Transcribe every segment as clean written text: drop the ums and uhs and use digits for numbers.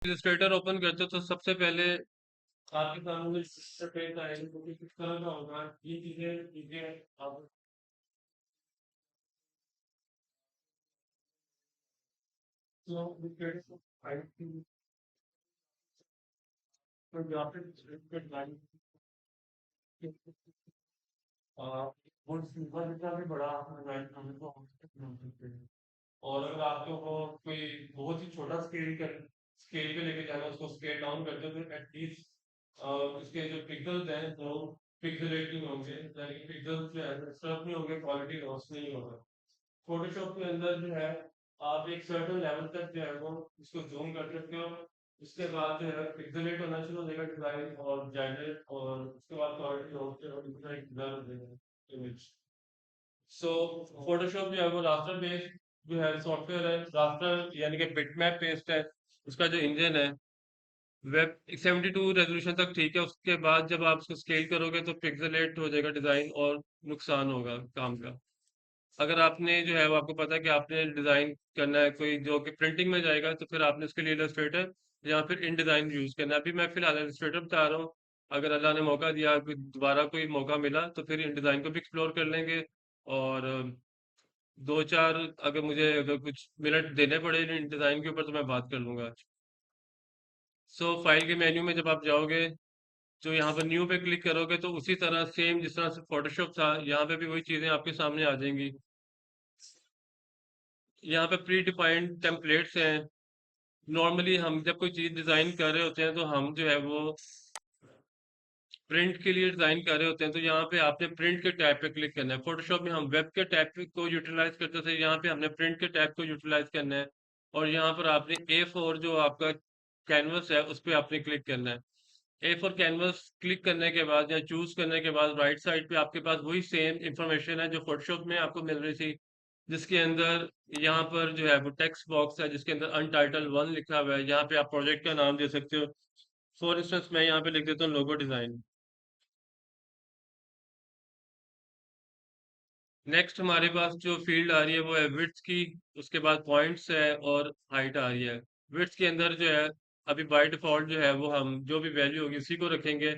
Illustrator open करते हो तो सबसे पहले आपके सामने इंटरफेस आएगा जो कि किस तरह का होगा। ये चीजें चीजें आप तो इलस्ट्रेटर आई थी तो ग्राफिक लाइन वो सिंपल जितना भी बड़ा डिजाइन करने को हम बना सकते हैं। और अगर आपको वो कोई बहुत ही छोटा स्केल पे लेके जाना है, उसको स्केल डाउन करते हो तो एटलीस्ट उसके जो पिक्सल्स हैं वो पिक्सेलेट नहीं होंगे, यानी कि पिक्सल्स जो है स्टफ नहीं होंगे, क्वालिटी लॉस नहीं होगा। फोटोशॉप के अंदर जो है आप एक सर्टेन लेवल तक जो है वो इसको जूम कर सकते हो। उसके बाद जो है पिक्सेलेट होना शुरू हो जाएगा डिजाइन और जेनरेट, और उसके बाद क्वालिटी लॉस जो है इतना एक ब्लर हो जाएगा इमेज। सो फोटोशॉप जो है वो रास्टर बेस्ड जो है सॉफ्टवेयर है। रास्टर यानी कि बिटमैप बेस्ड है। उसका जो इंजन है वेब 72 रेजोल्यूशन तक ठीक है। उसके बाद जब आप उसको स्केल करोगे तो पिक्सेलेट हो जाएगा डिजाइन और नुकसान होगा काम का। अगर आपने जो है वो आपको पता है कि आपने डिजाइन करना है कोई जो कि प्रिंटिंग में जाएगा, तो फिर आपने उसके लिए इलस्ट्रेटर या फिर इन डिजाइन यूज करना है। अभी मैं फिलहाल इलस्ट्रेटर बता रहा हूँ। अगर अल्लाह ने मौका दिया, कोई दोबारा कोई मौका मिला तो फिर इन डिजाइन को भी एक्सप्लोर कर लेंगे। और दो चार अगर कुछ मिनट देने पड़े इन डिजाइन के ऊपर तो मैं बात कर लूंगा। सो फाइल के मेन्यू में जब आप जाओगे, जो यहाँ पर न्यू पे क्लिक करोगे तो उसी तरह सेम जिस तरह से फोटोशॉप था, यहाँ पे भी वही चीजें आपके सामने आ जाएंगी। यहाँ पे प्री डिफाइंड टेम्पलेट्स हैं। नॉर्मली हम जब कोई चीज डिजाइन कर रहे होते हैं तो हम जो है वो प्रिंट के लिए डिजाइन कर रहे होते हैं, तो यहाँ पे आपने प्रिंट के टैब पे क्लिक करना है। फोटोशॉप में हम वेब के टैब को यूटिलाइज करते थे, यहाँ पे हमने प्रिंट के टैब को यूटिलाइज करना है। और यहाँ पर आपने A4 जो आपका कैनवस है उस पर आपने क्लिक करना है। A4 कैनवस क्लिक करने के बाद या चूज करने के बाद राइट साइड पे आपके पास वही सेम इंफॉर्मेशन है जो फोटोशॉप में आपको मिल रही थी, जिसके अंदर यहाँ पर जो है वो टेक्स्ट बॉक्स है जिसके अंदर अनटाइटल 1 लिखा हुआ है। यहाँ पे आप प्रोजेक्ट का नाम दे सकते हो। फॉर इंस्टेंस मैं यहाँ पे लिख देता हूँ लोगो डिजाइन। नेक्स्ट हमारे पास जो फील्ड आ रही है वो है विड्थ की। उसके बाद पॉइंट्स है और हाइट आ रही है। विड्थ के अंदर जो है अभी बाय डिफॉल्ट जो है वो हम जो भी वैल्यू होगी उसी को रखेंगे।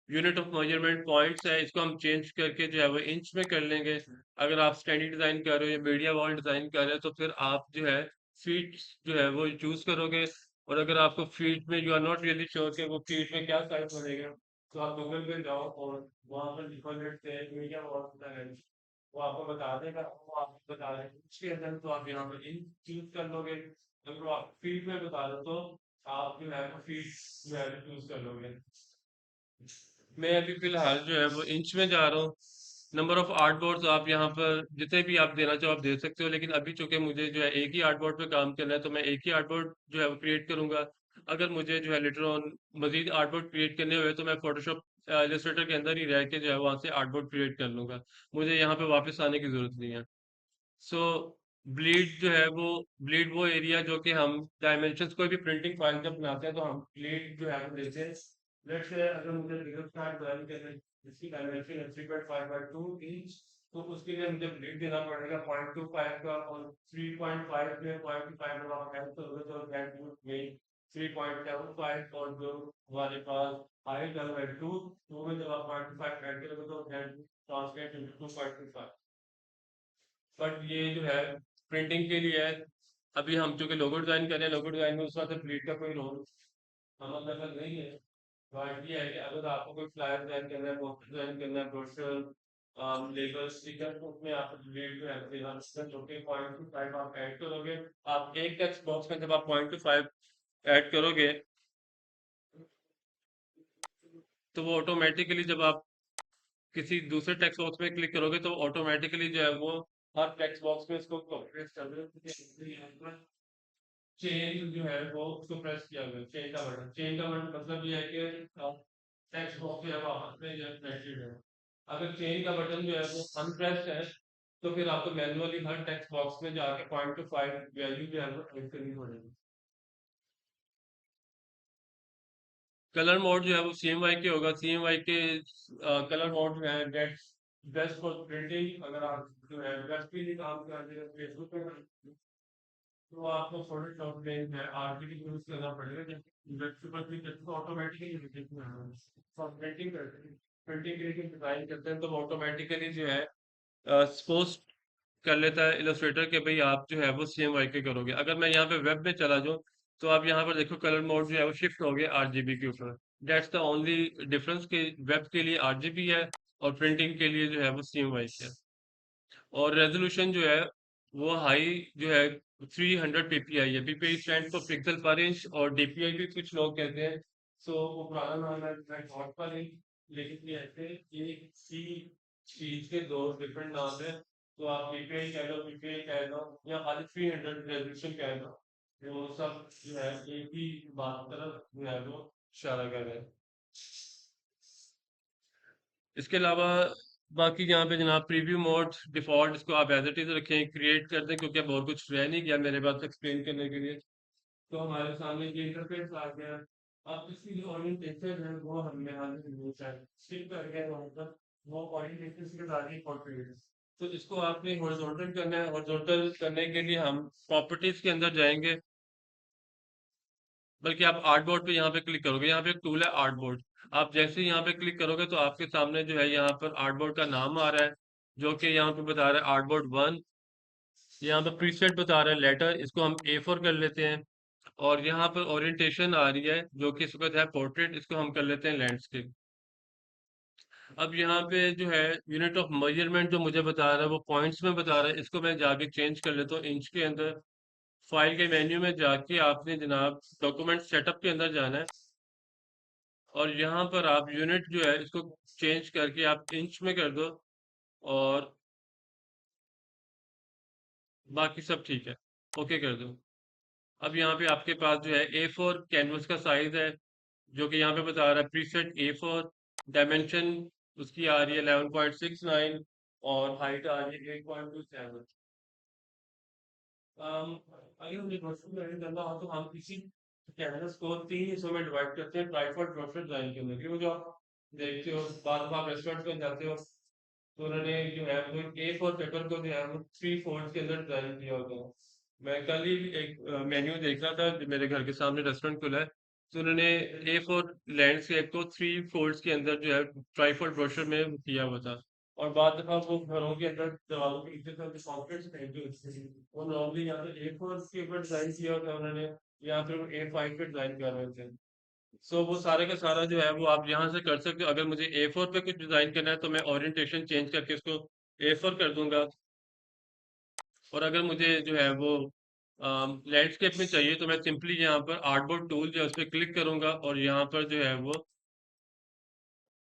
यूनिट ऑफ मेजरमेंट पॉइंट्स है, इसको हम चेंज करके जो है वो इंच में कर लेंगे। अगर आप स्टैंडर्ड डिजाइन कर रहे हो या मीडिया वॉल डिजाइन कर रहे हो तो फिर आप जो है फीट जो है वो चूज करोगे। और अगर आपको फीट में you are not really sure कि वो फीट में क्या साइज बनेगा, तो आप गूगल पे जाओ और वहां पर लिखो लेट्स से मीडिया वॉल वो आपको बता देगा, वो आपको बता देगा उसके अंदर, तो आप यहाँ पर इन चूज कर लोगे। अगर वो आप फील्ड में बता दो तो आप जो है फील्ड जो है चूज कर लोगे। मैं अभी फिलहाल जो है वो इंच में जा रहा हूँ। नंबर ऑफ आर्टबोर्ड्स आप यहाँ पर जितने भी आप देना चाहो आप दे सकते हो, लेकिन अभी चूंकि मुझे जो है एक ही आर्टबोर्ड पे काम करना है तो मैं एक ही आर्टबोर्ड जो है वो क्रिएट करूंगा। अगर मुझे जो है लेटर ऑन मजीद आर्टबोर्ड क्रिएट करने हुए तो मैं फोटोशॉप इलस्ट्रेटर के अंदर ही रह के जो है वहां से आर्टबोर्ड क्रिएट कर लूंगा। मुझे यहाँ पे वापस आने की जरूरत नहीं है। सो ब्लीड वो एरिया जो कि हम डायमेंशंस कोई भी प्रिंटिंग फाइल जब बनाते हैं तो हम ब्लीड जो है वो देते हैं। लेट्स से अगर मुझे बिगर कार्ड डिजाइन करना है जिसकी डायमेंशन है 3.5/2 इंच, तो उसके लिए मुझे ब्लीड देना पड़ेगा 0.25 का। और 3.5 में 0.5 जब आप ऐड करोगे तो दैट वुड मेक 3.75। और जो हमारे पास हाइट है 2 में जब आप 0.5 ऐड करोगे तो दैट ट्रांसलेट इनटू 2.25। बट ये जो है प्रिंटिंग के लिए है। अभी हम चूंकि लोगो डिजाइन कर रहे हैं, लोगो डिजाइन में उस वक्त प्लीट का कोई रोल हमारे पास नहीं है। बट ये है कि अगर आपको कोई फ्लायर डिजाइन करना है, पोस्टर डिजाइन करना है, ब्रोशर लेबल स्टिकर, तो उसमें आप प्लीट जो है देना जो कि 0.25 आप ऐड करोगे। आप एक टेक्स्ट बॉक्स में जब आप 0.25 ऐड करोगे तो वो ऑटोमेटिकली जब आप किसी दूसरे टेक्स्ट बॉक्स में क्लिक करोगे तो ऑटोमेटिकली जो है वो हर टेक्स्ट बॉक्स में इसको कॉपी कर देगा। चेंज जो है वो उसको प्रेस किया हुआ है, चेंज का बटन मतलब ये है कि टेक्स्ट बॉक्स जो है वो आपस में जो है प्रेस्ड है। अगर चेंज का बटन जो है वो अनप्रेस्ड है तो फिर आपको मैन्युअली हर टेक्स्ट बॉक्स में जाके 0.25 वैल्यू जो है वो एड करनी पड़ेगी। कलर मोड जो है वो CMYK के होगा। CMYK के कलर मोड जो है डेट्स बेस्ट फॉर प्रिंटिंग। अगर आप जो है वेब के लिए काम कर रहे हैं, फेसबुक पे तो आपको फोटोशॉप में है आरजीबी यूज करना पड़ेगा, जैसे वेब पर क्लिक करते हैं तो ऑटोमेटिकली प्रिंटिंग करते हैं, प्रिंटिंग के लिए डिजाइन करते हैं तो ऑटोमेटिकली जो है सपोज कर लेता है इलस्ट्रेटर के भाई आप जो है वो सेम वाई के करोगे। अगर मैं यहाँ पे वेब में चला जाऊँ तो आप यहाँ पर देखो कलर मोड जो है वो शिफ्ट हो गया आरजीबी के ऊपर। दैट्स द ओनली डिफरेंस के वेब के लिए आरजीबी है और प्रिंटिंग के लिए जो है वो सेम वाई है। और रेजोल्यूशन जो है वो हाई जो है 300 पीपीआई है। पीपीआई स्टैंड फॉर पिक्सल पर इंच और डीपीआई भी कुछ लोग कहते हैं। सो वो पुराना नाम है वॉट पर इंच, लेकिन ये ऐसे एक ही चीज के दो डिफरेंट नाम है। तो आप पीपीआई कह लो, पीपीआई कह लो या खाली 300 रेजोल्यूशन कह लो, वो सब जो है एक ही बात तरफ जो है वो इशारा कर रहे हैं। इसके अलावा बाकी यहाँ पे जनाब प्रीव्यू मोड डिफॉल्ट इसको आप एज इट इज रखें, क्रिएट कर दें, क्योंकि अब और कुछ रह नहीं गया मेरे पास एक्सप्लेन करने के लिए। तो हमारे सामने ये इंटरफेस आ गया। अब इसकी जो ओरिएंटेशन है वो हमने हमेशा स्किप कर गया वहाँ पर। वो ओरिएंटेशन के साथ ही पोर्ट्रेट, तो इसको आपने हॉरिजॉन्टल करना है। हॉरिजॉन्टल करने के लिए हम प्रॉपर्टीज के अंदर जाएंगे, बल्कि आप आर्टबोर्ड पे यहाँ पे क्लिक करोगे। यहाँ पे एक टूल है आर्टबोर्ड। आप जैसे ही यहाँ पे क्लिक करोगे तो आपके सामने जो है यहाँ पर आर्टबोर्ड का नाम आ रहा है, जो कि यहाँ पे बता रहा है आर्टबोर्ड 1। यहाँ पे प्रीसेट बता रहा है लेटर, इसको हम A4 कर लेते हैं। और यहाँ पर ओरिएंटेशन आ रही है जो कि इस वक्त है पोर्ट्रेट, इसको हम कर लेते हैं लैंडस्केप। अब यहाँ पे जो है यूनिट ऑफ मेजरमेंट जो मुझे बता रहा है वो पॉइंट्स में बता रहा है, इसको मैं जाके चेंज कर लेता हूँ इंच के अंदर। फाइल के मेन्यू में जाके आपने जनाब डॉक्यूमेंट सेटअप के अंदर जाना है और यहाँ पर आप यूनिट जो है इसको चेंज करके आप इंच में कर दो और बाकी सब ठीक है, ओके कर दो। अब यहाँ पे आपके पास जो है A4 कैनवस का साइज है, जो कि यहाँ पे बता रहा है प्रीसेट A4। डायमेंशन उसकी आ रही है 11.69 और हाइट आ रही है 8.27। अगर मुझे क्वेश्चन में edit करना हो तो हम इसी कैनवस को तीन हिस्सों में डिवाइड करते हैं ट्राइपॉड प्रोफाइल डिजाइन के अंदर। वो जो आप देखते हो बाद में आप रेस्टोरेंट में जाते हो तो उन्होंने जो है वो A4 पेपर को जो है वो 3 फोल्ड्स के अंदर डिजाइन किया होता है। मैं कल ही एक मेन्यू देख रहा था जो मेरे घर के सामने रेस्टोरेंट खुला है, तो उन्होंने A4 लैंडस्केप को 3 फोल्ड्स के अंदर जो है ट्राइफॉड ब्रोशर में किया हुआ था। और बाद दफा वो घरों के अंदर दीवारों के नीचे जो सॉकेट्स पहनते होते थे वो नॉर्मली या तो A4 के ऊपर डिजाइन किया होता है उन्होंने, या फिर वो A5 पे डिजाइन कर रहे थे। सो वो सारे का सारा जो है वो आप यहाँ से कर सकते हो। अगर मुझे A4 पे कुछ डिजाइन करना है तो मैं ओरिएंटेशन चेंज करके इसको A4 कर दूंगा। और अगर मुझे जो है वो लैंडस्केप में चाहिए तो मैं सिंपली यहाँ पर आर्टबोर्ड टूल जो है उस पर क्लिक करूंगा और यहाँ पर जो है वो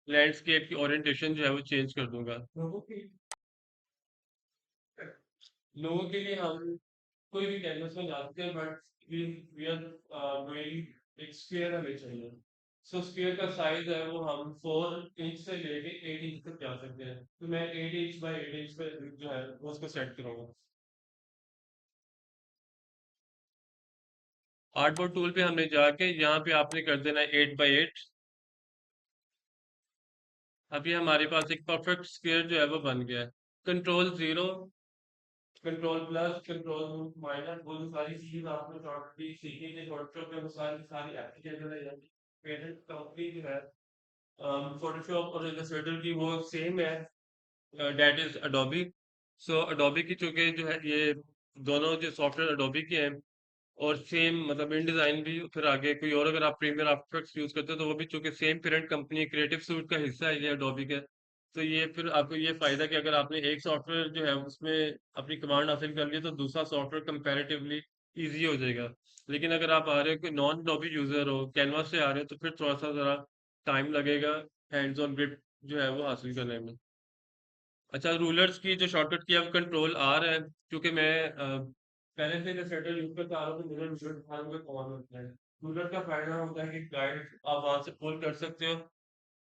लैंडस्केप की ओरिएंटेशन जो है वो चेंज कर दूंगा। लोगों के लिए हम कोई भी कैनवस में जाते हैं, बट वी आर डूइंग एक स्फीयर हमें चाहिए। सो स्फीयर का साइज है वो हम 4 इंच से लेके 8 इंच तक जा सकते हैं, तो मैं 8 इंच बाई 8 इंच पे जो है वो उसको सेट करूंगा। आर्टबोर्ड टूल पे हमने जाके यहाँ पे आपने कर देना है 8 बाई 8। अभी हमारे पास एक परफेक्ट स्क्वायर जो है वो बन गया है। Control 0, control plus, control minus, वो जो सारी चीज आपने शॉर्टकट सीखी थी फोटोशॉप में वो सारी सारी एप्लीकेशन है यानी पेटेंट कंपनी जो है फोटोशॉप और इलस्ट्रेटर की वो सेम है, that is Adobe. So Adobe की चूंकि जो है ये दोनों जो सॉफ्टवेयर अडोबी के हैं और सेम मतलब इन डिजाइन भी, फिर आगे कोई और अगर आप प्रीमियर आफ्टर इफेक्ट्स यूज करते हो तो वो भी चूंकि same parent company creative suit का हिस्सा है ये अडोबी का। तो ये फिर आपको ये फायदा कि अगर आपने एक सॉफ्टवेयर जो है उसमें अपनी कमांड हासिल कर ली तो दूसरा सॉफ्टवेयर कंपैरेटिवली इजी हो जाएगा। लेकिन अगर आप आ रहे हो कि नॉन अडोबी यूजर हो, कैनवास से आ रहे हो, तो फिर थोड़ा सा जरा टाइम लगेगा हैंड्स ऑन ग्रिप जो है वो हासिल करने में। अच्छा, रूलर्स की जो शॉर्टकट की अब कंट्रोल R है, क्योंकि मैं पहले से इलस्ट्रेटर यूज करता आ रहा हूँ तो मुझे रूलर दिखाने में कौन होता है। रूलर का फायदा होता है कि गाइड आप वहां से पुल कर सकते हो।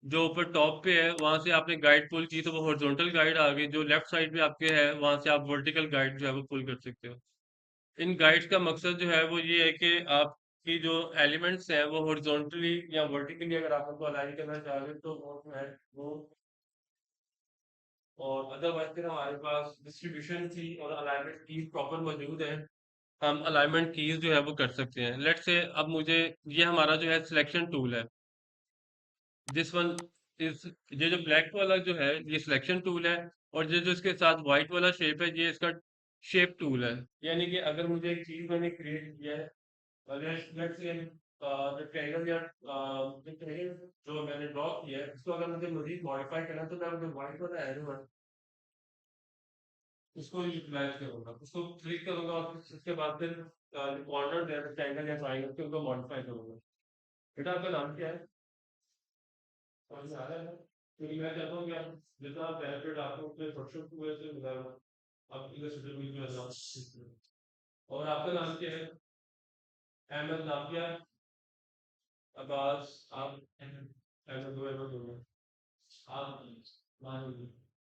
जो ऊपर टॉप पे है वहां से आपने गाइड पुल की तो वो हॉरिजॉन्टल गाइड आ गई, जो लेफ्ट साइड पे आपके है वहां से आप वर्टिकल गाइड जो है वो पुल कर सकते हो। इन गाइड्स का मकसद जो है वो ये है कि आपकी जो एलिमेंट्स हैं वो हॉरिजॉन्टली या वर्टिकली अगर आप उनको अलाइन करना चाह रहे हो तो वो जो है वो। और अदरवाइज फिर हमारे पास डिस्ट्रीब्यूशन की और अलाइनमेंट की प्रॉपर मौजूद है। हम अलाइनमेंट कीज जो है वो कर सकते हैं। लेट्स से अब मुझे, ये हमारा जो है सिलेक्शन टूल है, दिस वन इज, ये जो ब्लैक वाला जो है ये सिलेक्शन टूल है, और ये जो इसके साथ व्हाइट वाला शेप है ये इसका शेप टूल है। यानी कि अगर मुझे एक चीज मैंने क्रिएट किया है, लेट्स से रेक्टेंगल या rectangle जो मैंने ड्रॉ किया है इसको अगर मुझे मजीद मॉडिफाई करना है तो मैं जो व्हाइट वाला एरो है उसको यूटिलाइज करूंगा, उसको क्लिक करूंगा और फिर उसके बाद फिर कॉर्नर रेक्टेंगल या ट्राइंगल के उनको मॉडिफाई करूंगा। बेटा आपका नाम क्या है? समझ में आ रहा है? क्योंकि मैं चाहता हूँ कि आप जितना बेनिफिट आपको अपने प्रोडक्शन को वजह से मिला है, आप इधर से भी मिल। और आपका नाम क्या है? अहमद नाम क्या है? अब्बास, आप अहमद दो अहमद हो गए। आप मान लीजिए,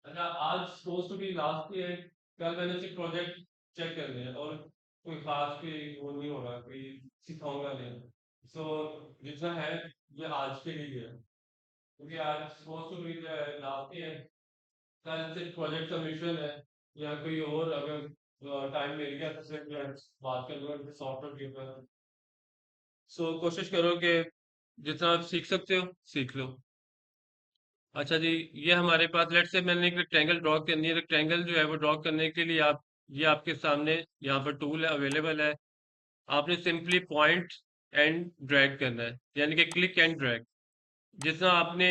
अच्छा आज suppose to be last day है, कल मैंने सिर्फ प्रोजेक्ट चेक करने हैं और कोई खास कोई वो नहीं होगा, कोई सिखाऊंगा नहीं। सो जितना है ये आज के लिए है, क्योंकि आज suppose to be last day है, कल सिर्फ प्रोजेक्ट सबमिशन है, या कोई और अगर टाइम मिल गया तो सिर्फ मैं बात कर लूंगा सॉफ्टवेयर के ऊपर। सो कोशिश करो कि जितना आप सीख सकते हो सीख लो। अच्छा जी, ये हमारे पास लेट से मैंने एक रेक्टेंगल ड्रॉ करनी है। रेक्टेंगल जो है वो ड्रॉ करने के लिए आप, ये आपके सामने यहाँ पर टूल है अवेलेबल है। आपने सिंपली पॉइंट एंड ड्रैग करना है, यानी कि क्लिक एंड ड्रैग। जितना आपने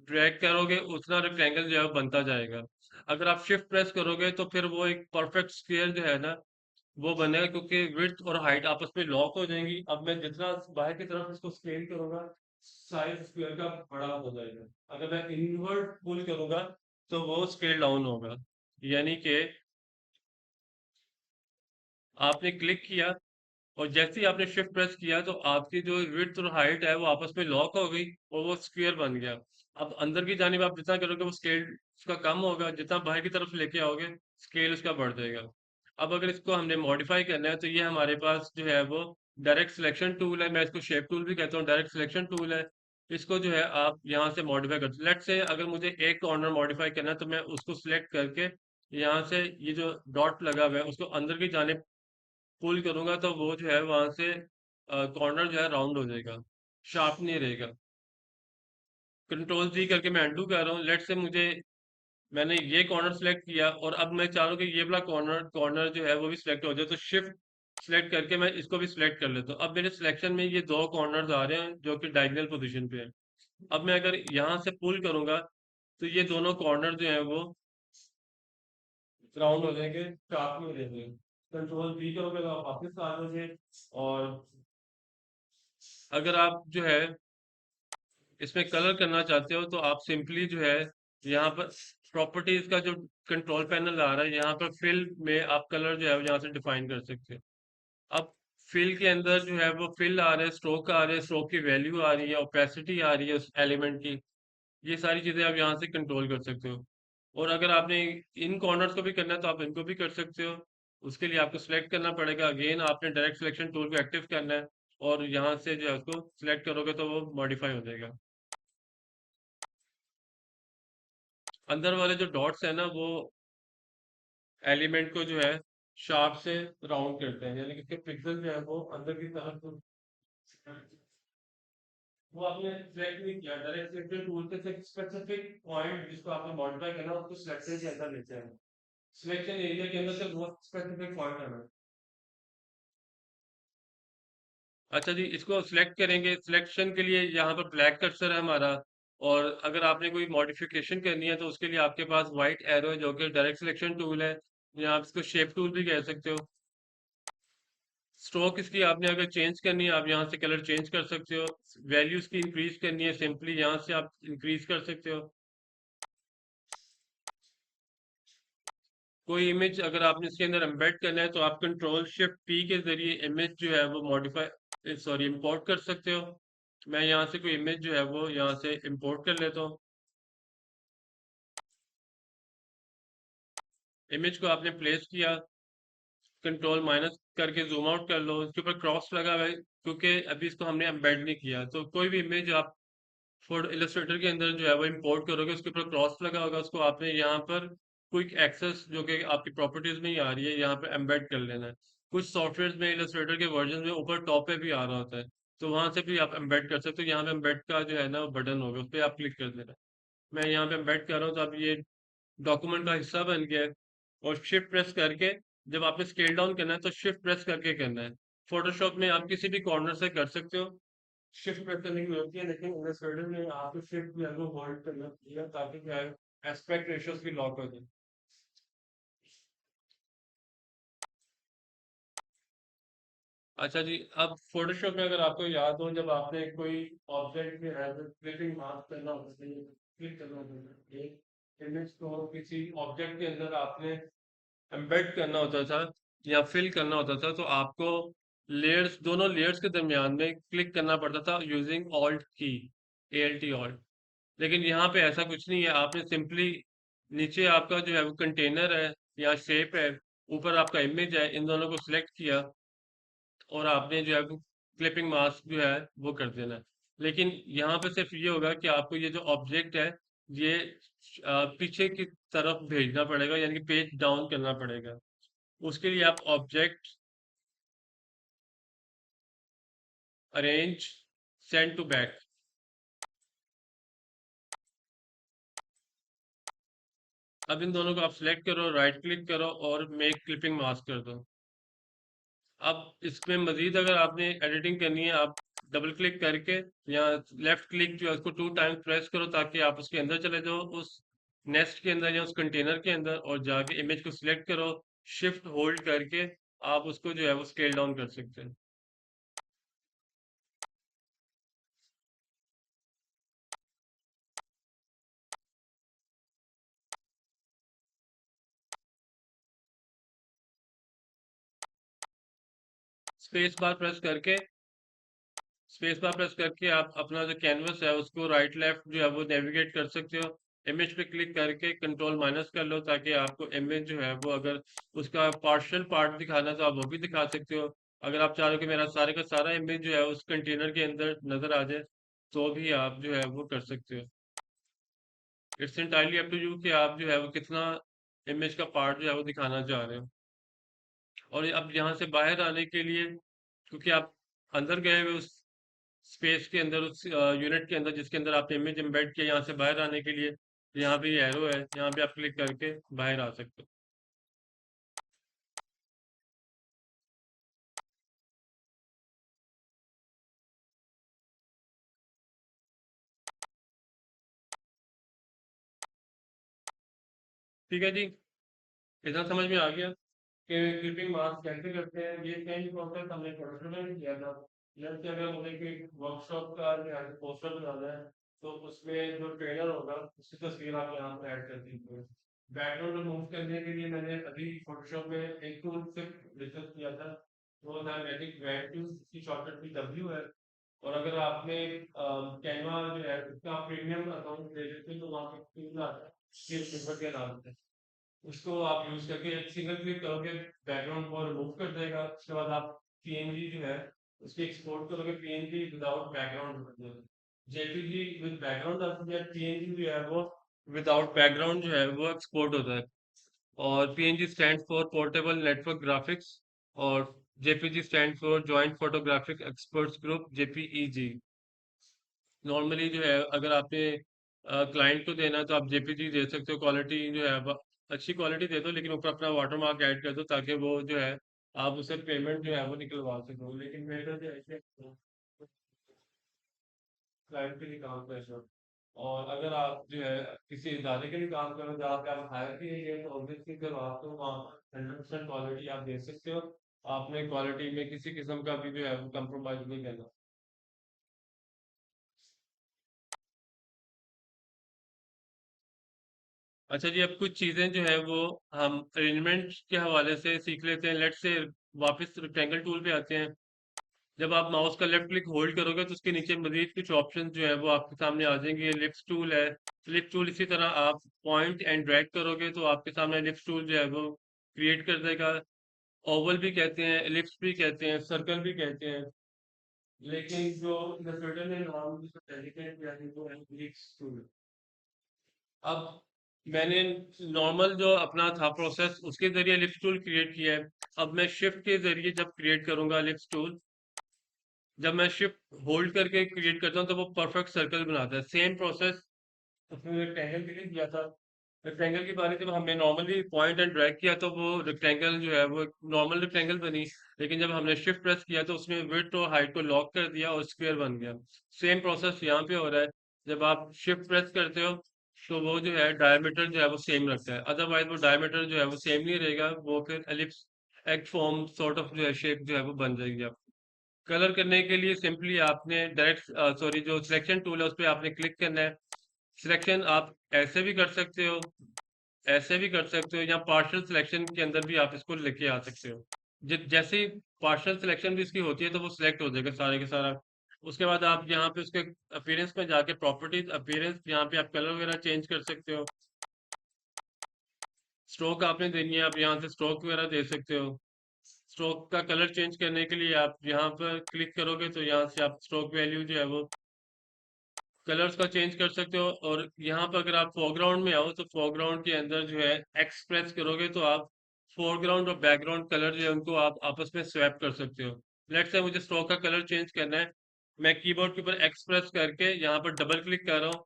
ड्रैग करोगे उतना रेक्टेंगल जो है वो बनता जाएगा। अगर आप शिफ्ट प्रेस करोगे तो फिर वो एक परफेक्ट स्क्वायर जो है ना वो बनेगा, क्योंकि विड्थ और हाइट आपस में लॉक हो जाएंगी। अब मैं जितना बाहर की तरफ इसको स्केल करूंगा साइज स्क्वायर का बड़ा हो जाएगा। अगर मैं इनवर्ट पुल करूंगा तो वो स्केल डाउन होगा। यानी कि आपने क्लिक किया और जैसे ही आपने शिफ्ट प्रेस किया तो आपकी जो विड्थ और हाइट है वो आपस में लॉक हो गई और वो स्क्वायर बन गया। अब अंदर की जानिब आप जितना करोगे वो स्केल उसका कम होगा, जितना बाहर की तरफ लेके आओगे स्केल उसका बढ़ जाएगा। अब अगर इसको हमने मॉडिफाई करना है तो ये हमारे पास जो है वो डायरेक्ट सिलेक्शन टूल है, मैं इसको शेप टूल भी कहता हूँ, डायरेक्ट सिलेक्शन टूल है। इसको जो है आप यहाँ से मॉडिफाई कर, लेट से अगर मुझे एक कॉर्नर मॉडिफाई करना है तो मैं उसको सिलेक्ट करके यहाँ से ये जो डॉट लगा हुआ है उसको अंदर की जानिब पुल करूंगा तो वो जो है वहां से कॉर्नर जो है राउंड हो जाएगा, शार्प नहीं रहेगा। कंट्रोल जी करके मैं अनडू कर रहा हूँ। लेट से मुझे, मैंने ये कॉर्नर सेलेक्ट किया और अब मैं चाह रहा हूँ कि ये वाला कॉर्नर कॉर्नर जो है वो भी सिलेक्ट हो जाए, तो शिफ्ट सेलेक्ट करके मैं इसको भी सिलेक्ट कर लेता हूँ। अब मेरे सिलेक्शन में ये दो कॉर्नर्स आ रहे हैं जो कि डायगोनल पोजीशन पे है। अब मैं अगर यहाँ से पुल करूंगा तो ये दोनों कॉर्नर जो है वो राउंड हो जाएंगे, शार्प में हो जाएंगे। कंट्रोल बी करोगे तो आप वापस आ जाओगे। और अगर आप जो है इसमें कलर करना चाहते हो तो आप सिंपली जो है यहाँ पर प्रॉपर्टीज का जो कंट्रोल पैनल आ रहा है यहाँ पर फिल में आप कलर जो है वो यहाँ से डिफाइन कर सकते हो। अब फिल के अंदर जो है वो फिल आ रहा है, स्ट्रोक आ रहा है, स्ट्रोक की वैल्यू आ रही है, ओपेसिटी आ रही है उस एलिमेंट की। ये सारी चीजें आप यहाँ से कंट्रोल कर सकते हो। और अगर आपने इन कॉर्नर्स को भी करना है तो आप इनको भी कर सकते हो। उसके लिए आपको सिलेक्ट करना पड़ेगा, अगेन आपने डायरेक्ट सिलेक्शन टूल को एक्टिव करना है और यहाँ से जो है उसको सिलेक्ट करोगे तो वो मॉडिफाई हो जाएगा। अंदर वाले जो डॉट्स है ना वो एलिमेंट को जो है शार्प से राउंड करते हैं, यानी कि इसके पिक्सल जो है वो अंदर की तरफ, वो आपने सिलेक्ट नहीं किया। डायरेक्ट सिलेक्शन टूल पे से स्पेसिफिक पॉइंट जिसको आपने मॉडिफाई करना है उसको सिलेक्शन के अंदर लेते हैं, सिलेक्शन एरिया के अंदर से वो स्पेसिफिक पॉइंट है। अच्छा जी, इसको सिलेक्ट करेंगे, सिलेक्शन के लिए यहाँ पर ब्लैक कर्सर है हमारा। और अगर आपने कोई मॉडिफिकेशन करनी है तो उसके लिए आपके पास व्हाइट एरो है जो कि डायरेक्ट सिलेक्शन टूल है, या आप इसको शेप टूल भी कह सकते हो। स्ट्रोक इसकी आपने अगर चेंज करनी है आप यहाँ से कलर चेंज कर सकते हो। वैल्यूज की इंक्रीज करनी है सिंपली यहाँ से आप इंक्रीज कर सकते हो। कोई इमेज अगर आपने इसके अंदर एम्बेड करना है तो आप कंट्रोल शिफ्ट पी के जरिए इमेज जो है वो मॉडिफाई सॉरी इंपोर्ट कर सकते हो। मैं यहाँ से कोई इमेज जो है वो यहाँ से इंपोर्ट कर लेता हूँ। इमेज को आपने प्लेस किया, कंट्रोल माइनस करके जूम आउट कर लो, इसके ऊपर क्रॉस लगा हुआ है क्योंकि अभी इसको हमने एम्बेड नहीं किया। तो कोई भी इमेज आप फोटो इलस्ट्रेटर के अंदर जो है वो इंपोर्ट करोगे उसके ऊपर क्रॉस लगा होगा, उसको आपने यहाँ पर क्विक एक्सेस जो कि आपकी प्रॉपर्टीज में ही आ रही है यहाँ पर एम्बेड कर लेना है। कुछ सॉफ्टवेयर में इलस्ट्रेटर के वर्जन में ऊपर टॉप पे भी आ रहा होता है, तो वहां से भी आप एम्बेड कर सकते हो। यहाँ पे एम्बेड का जो है ना बटन होगा, उस पर आप क्लिक कर देना। मैं यहाँ पे एम्बेड कर रहा हूँ, तो अब ये डॉक्यूमेंट का हिस्सा बन गया है। और शिफ्ट प्रेस करके जब आपने स्केल डाउन करना है तो शिफ्ट प्रेस करके करना है। फोटोशॉप में आप किसी भी कॉर्नर से कर सकते हो, शिफ्ट प्रेस करने की जरूरत नहीं है, लेकिन इलस्ट्रेटर में आपको शिफ्ट जो है वो होल्ड करना पड़ेगा, ताकि क्या है एस्पेक्ट रेशियोस भी लॉक हो जाए। अच्छा जी, अब फोटोशॉप में अगर आपको याद हो, जब आपने कोई ऑब्जेक्ट में क्लिपिंग मार्क करना होता है, क्लिक करना होता है एक इमेज को किसी ऑब्जेक्ट के अंदर आपने एम्बेड करना होता था या फिल करना होता था, तो आपको लेयर्स, दोनों लेयर्स के दरमियान में क्लिक करना पड़ता था यूजिंग ऑल्ट की, ALT ऑल्ट। लेकिन यहाँ पे ऐसा कुछ नहीं है, आपने सिंपली नीचे आपका जो है वो कंटेनर है या शेप है, ऊपर आपका इमेज है, इन दोनों को सिलेक्ट किया और आपने जो है वो क्लिपिंग मास्क जो है वो कर देना है। लेकिन यहाँ पे सिर्फ ये होगा कि आपको ये जो ऑब्जेक्ट है ये पीछे की तरफ भेजना पड़ेगा, यानी कि पेज डाउन करना पड़ेगा। उसके लिए आप object, arrange, send to back, अब इन दोनों को आप सिलेक्ट करो, राइट क्लिक करो और मेक क्लिपिंग मास्क कर दो। अब इसमें मजीद अगर आपने एडिटिंग करनी है, आप डबल क्लिक करके या लेफ्ट क्लिक जो है उसको 2 टाइम्स प्रेस करो, ताकि आप उसके अंदर चले जाओ, उस नेस्ट के अंदर या उस कंटेनर के अंदर, और जाके इमेज को सिलेक्ट करो, शिफ्ट होल्ड करके आप उसको जो है वो स्केल डाउन कर सकते हैं। स्पेस बार प्रेस करके, स्पेस बार प्रेस करके आप अपना जो कैनवस है उसको राइट लेफ्ट जो है वो नेविगेट कर सकते हो। इमेज पे क्लिक करके कंट्रोल माइनस कर लो, ताकि आपको इमेज जो है वो, अगर उसका पार्शियल पार्ट दिखाना तो आप वो भी दिखा सकते हो। अगर आप चाहो कि मेरा सारे का सारा इमेज जो है उस कंटेनर के अंदर नजर आ जाए, तो भी आप जो है वो कर सकते हो। It's entirely up to you कि आप जो है वो कितना इमेज का पार्ट जो है वो दिखाना चाह रहे हो। और अब यहाँ से बाहर आने के लिए, क्योंकि आप अंदर गए हुए उस स्पेस के अंदर, उस यूनिट के अंदर जिसके अंदर आपने इमेज एम्बेड किया, यहाँ से बाहर आने के लिए यहाँ पे एरो है, यहाँ पे आप क्लिक करके बाहर आ सकते हो। ठीक है जी, इतना समझ में आ गया कि क्लिपिंग मास्क कैसे करते हैं। ये सेम प्रोसेस हमने प्रोडक्शन में भी किया था। जैसे अगर मुझे कोई वर्कशॉप का पोस्टर बनाना है, तो उसमें जो ट्रेनर होगा उसकी तस्वीर आप यहाँ पर ऐड कर दीजिए। बैकग्राउंड रिमूव करने के लिए मैंने अभी फोटोशॉप में एक टूल से डिस्कस किया था, वो था मैजिक वैन टूल, इसकी शॉर्टकट की W है। और अगर आपने कैनवा जो है उसका प्रीमियम अकाउंट ले लेते हैं, तो वहाँ पे टूल आता है के नाम से, उसको आप यूज करके एक सिंगल क्लिक करोगे, बैकग्राउंड को रिमूव कर देगा। उसके बाद आप PNG जो है उसकी एक्सपोर्ट करोगे, PNG without background, JPG with background आती है, PNG जो है वो विदाउट बैकग्राउंड जो है वो एक्सपोर्ट होता है। और PNG stand for portable network graphics, और JPG stand for joint photographic experts group, JPEG। Normally जो है अगर आपने क्लाइंट को देना है तो आप JPG दे सकते हो, क्वालिटी जो है अच्छी क्वालिटी दे दो, लेकिन ऊपर अपना वाटर मार्क ऐड कर दो, ताकि वो जो है आप उसे पेमेंट जो है वो निकलवा सको। लेकिन मेरा जो है क्लाइंट के लिए काम कर रहे हो, और अगर आप जो है किसी इदारे के लिए काम कर रहे हो जहाँ पे आप हायर किए गए, तो ऑब्वियसली जब आपको वहाँ पर 100% क्वालिटी आप दे सकते हो। आपने क्वालिटी में किसी किस्म का भी जो है वो कंप्रोमाइज नहीं करना। अच्छा जी, अब कुछ चीजें जो है वो हम अरेंजमेंट के हवाले से सीख लेते हैं। लेट से वापस रेक्टेंगल टूल पे आते हैं। जब आप माउस का लेफ्ट क्लिक होल्ड करोगे तो उसके नीचे मजीद कुछ ऑप्शन जो है वो आपके सामने आ जाएंगे। लिप्स टूल है, लिप टूल इसी तरह आप पॉइंट एंड ड्रैग करोगे तो आपके सामने लिप्स टूल जो है वो क्रिएट कर देगा। ओवल भी कहते हैं, एलिप्स भी कहते हैं, सर्कल भी कहते हैं, लेकिन जो इलस्ट्रेटर ने नाम जिसको डेडिकेट किया है वो है लिप्स टूल। अब मैंने नॉर्मल जो अपना था प्रोसेस उसके जरिए लिप्स टूल क्रिएट किया है। अब मैं शिफ्ट के जरिए जब क्रिएट करूंगा लिप्स टूल, जब मैं शिफ्ट होल्ड करके क्रिएट करता हूँ तो वो परफेक्ट सर्कल बनाता है। सेम प्रोसेस उसमें रेक्टेंगल के लिए किया था। रेक्टेंगल की बारी जब हमने नॉर्मली पॉइंट एंड ड्रैग किया तो वो रेक्टेंगल जो है वो नॉर्मल रेक्टेंगल बनी। लेकिन जब हमने शिफ्ट प्रेस किया तो उसने विड्थ और हाइट को लॉक कर दिया और स्क्वायर बन गया। सेम प्रोसेस यहाँ पे हो रहा है। जब आप शिफ्ट प्रेस करते हो तो वो जो है डायमीटर जो है वो सेम रखता है, अदरवाइज वो डायमीटर जो है वो सेम नहीं रहेगा, वो फिर ellipse egg form sort of जो है शेप जो है वो बन जाएगी। आप कलर करने के लिए सिंपली आपने डायरेक्ट सॉरी जो सिलेक्शन टूल है उस पर आपने क्लिक करना है। सिलेक्शन आप ऐसे भी कर सकते हो, ऐसे भी कर सकते हो, या पार्शियल सिलेक्शन के अंदर भी आप इसको लेके आ सकते हो। जैसे ही पार्शियल सिलेक्शन भी इसकी होती है तो वो सिलेक्ट हो जाएगा सारे के सारा। उसके बाद आप यहाँ पे उसके अपीयरेंस में जाके प्रॉपर्टीज अपीयरेंस, यहाँ पे आप कलर वगैरह चेंज कर सकते हो। स्ट्रोक आपने देनी है, आप यहाँ से स्ट्रोक वगैरह दे सकते हो। स्ट्रोक का कलर चेंज करने के लिए आप यहाँ पर क्लिक करोगे तो यहाँ से आप स्ट्रोक वैल्यू जो है वो कलर्स का चेंज कर सकते हो। और यहाँ पर अगर आप फोरग्राउंड में आओ तो फोरग्राउंड के अंदर जो है एक्स प्रेस करोगे तो आप फोरग्राउंड और बैकग्राउंड कलर जो है उनको आप आपस में स्वैप कर सकते हो। लेट्स से मुझे स्ट्रोक का कलर चेंज करना है, मैं कीबोर्ड के ऊपर एक्स प्रेस करके यहाँ पर डबल क्लिक कर रहा हूँ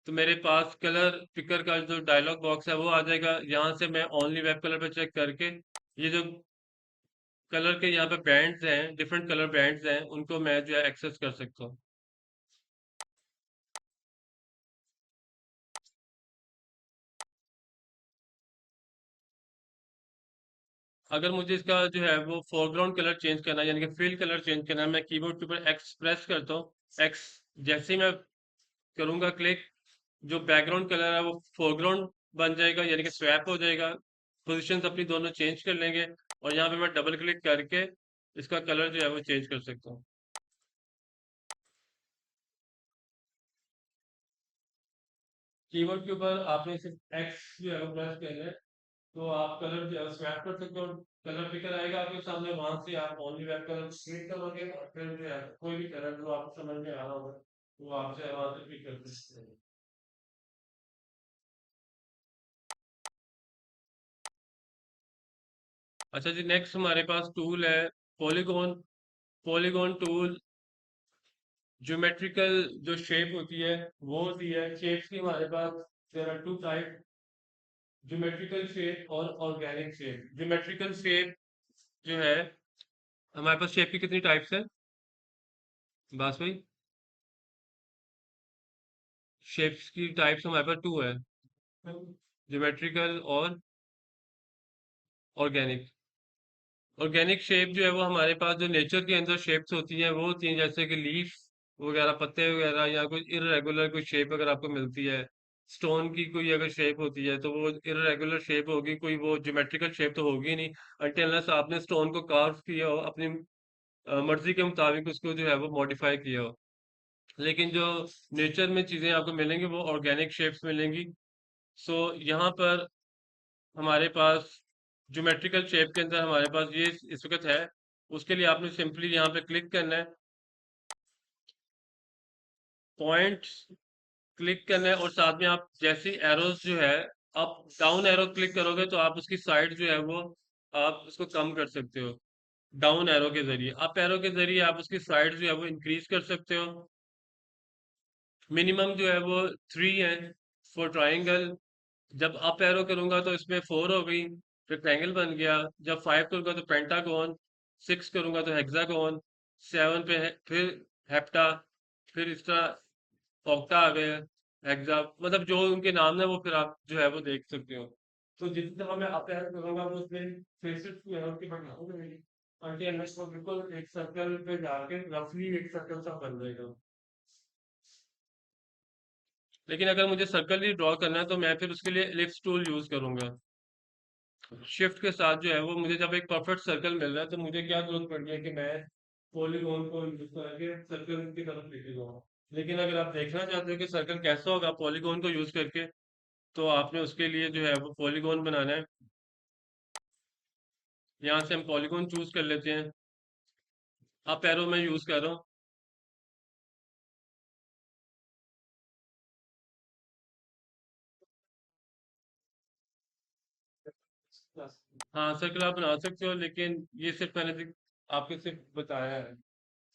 तो मेरे पास कलर पिकर का जो डायलॉग बॉक्स है वो आ जाएगा। यहाँ से मैं ओनली वेब कलर पे चेक करके ये जो कलर के यहाँ पे बैंड्स हैं, डिफरेंट कलर बैंड्स हैं, उनको मैं जो है एक्सेस कर सकता हूँ। अगर मुझे इसका जो है वो फोरग्राउंड कलर चेंज करना है यानी कि फिल कलर चेंज करना है, मैं कीबोर्ड के ऊपर एक्स प्रेस करता हूँ। एक्स जैसे ही मैं करूंगा क्लिक, जो बैकग्राउंड कलर है वो फोरग्राउंड बन जाएगा यानी कि स्वैप हो जाएगा। पोजीशंस अपनी दोनों चेंज कर लेंगे और यहाँ पे मैं डबल क्लिक करके इसका कलर जो है वो चेंज कर सकता हूँ। कीबोर्ड के ऊपर आपने सिर्फ एक्स जो है वो प्रेस करना है तो आप कलर जो है स्वैप कर सकते हो। कलर पिकर आएगा आपके सामने, वहां से आप ओनली वेब कलर क्लिक करोगे और फिर जो है कोई भी कलर जो आपको समझ में आ रहा होगा वो आपसे वहां से पिक कर सकते हैं। अच्छा जी, नेक्स्ट हमारे पास टूल है पॉलीगॉन। पॉलीगॉन टूल ज्योमेट्रिकल जो शेप होती है वो होती है। शेप्स की हमारे पास there are two type, geometrical shape और ऑर्गेनिक शेप। ज्योमेट्रिकल शेप जो है, हमारे पास शेप की कितनी टाइप्स है बास भाई? शेप्स की टाइप्स हमारे पास टू है, ज्योमेट्रिकल और ऑर्गेनिक। ऑर्गेनिक शेप जो है वो हमारे पास जो नेचर के अंदर शेप्स होती हैं वो होती हैं जैसे कि लीफ वगैरह, पत्ते वगैरह, या कोई इरेगुलर कोई शेप अगर आपको मिलती है। स्टोन की कोई अगर शेप होती है तो वो इरेगुलर शेप होगी, कोई वो ज्योमेट्रिकल शेप तो होगी नहीं अनटिल अनलेस आपने स्टोन को कार्व किया हो अपनी मर्जी के मुताबिक, उसको जो है वो मॉडिफाई किया हो। लेकिन जो नेचर में चीजें आपको मिलेंगी वो ऑर्गेनिक शेप्स मिलेंगी। सो यहाँ पर हमारे पास ज्योमेट्रिकल शेप के अंदर हमारे पास ये इस वक्त है। उसके लिए आपने सिंपली यहाँ पे क्लिक करना है, पॉइंट क्लिक करना है, और साथ में आप जैसी एरोस जो है आप डाउन एरो क्लिक करोगे तो आप उसकी साइड जो है वो आप उसको कम कर सकते हो। डाउन एरो के जरिए, अप एरो के जरिए आप उसकी साइड जो है वो इंक्रीज कर सकते हो। मिनिमम जो है वो 3 है फॉर ट्राइंगल। जब अप एरो करूंगा तो इसमें 4 हो गई, रेक्टेंगल बन गया। जब 5 करूंगा तो पेंटागन, 6 करूंगा तो हेक्सागोन, 7 पे है फिर हेप्टा, फिर इस तरह ऑक्टा आ गया, हेक्सा, मतलब जो उनके नाम है वो फिर आप जो है वो देख सकते हो। तो जितनी दफा मैं अप एरो करूंगा वो उसमें फेसेस जो है उनकी बढ़ाऊंगा आगे एनएस को बिल्कुल एक सर्कल पे जाके रफली एक सर्कल सा बन जाएगा। लेकिन अगर मुझे सर्कल ही ड्रॉ करना है तो मैं फिर उसके लिए एलिप्स टूल यूज करूंगा। शिफ्ट के साथ जो है वो मुझे जब एक परफेक्ट सर्कल मिल रहा है तो मुझे क्या जरूरत पड़ रही है कि मैं पॉलीगॉन को यूज करके सर्कल की तरफ लेके जाऊँ। लेकिन अगर आप देखना चाहते हो कि सर्कल कैसा होगा पॉलीगॉन को यूज करके, तो आपने उसके लिए जो है वो पॉलीगॉन बनाना है। यहाँ से हम पॉलीगॉन चूज कर लेते हैं। अप एरो में यूज कर रहा हूँ। हाँ सर्कल आप बना सकते हो, लेकिन ये सिर्फ मैंने आपको सिर्फ बताया है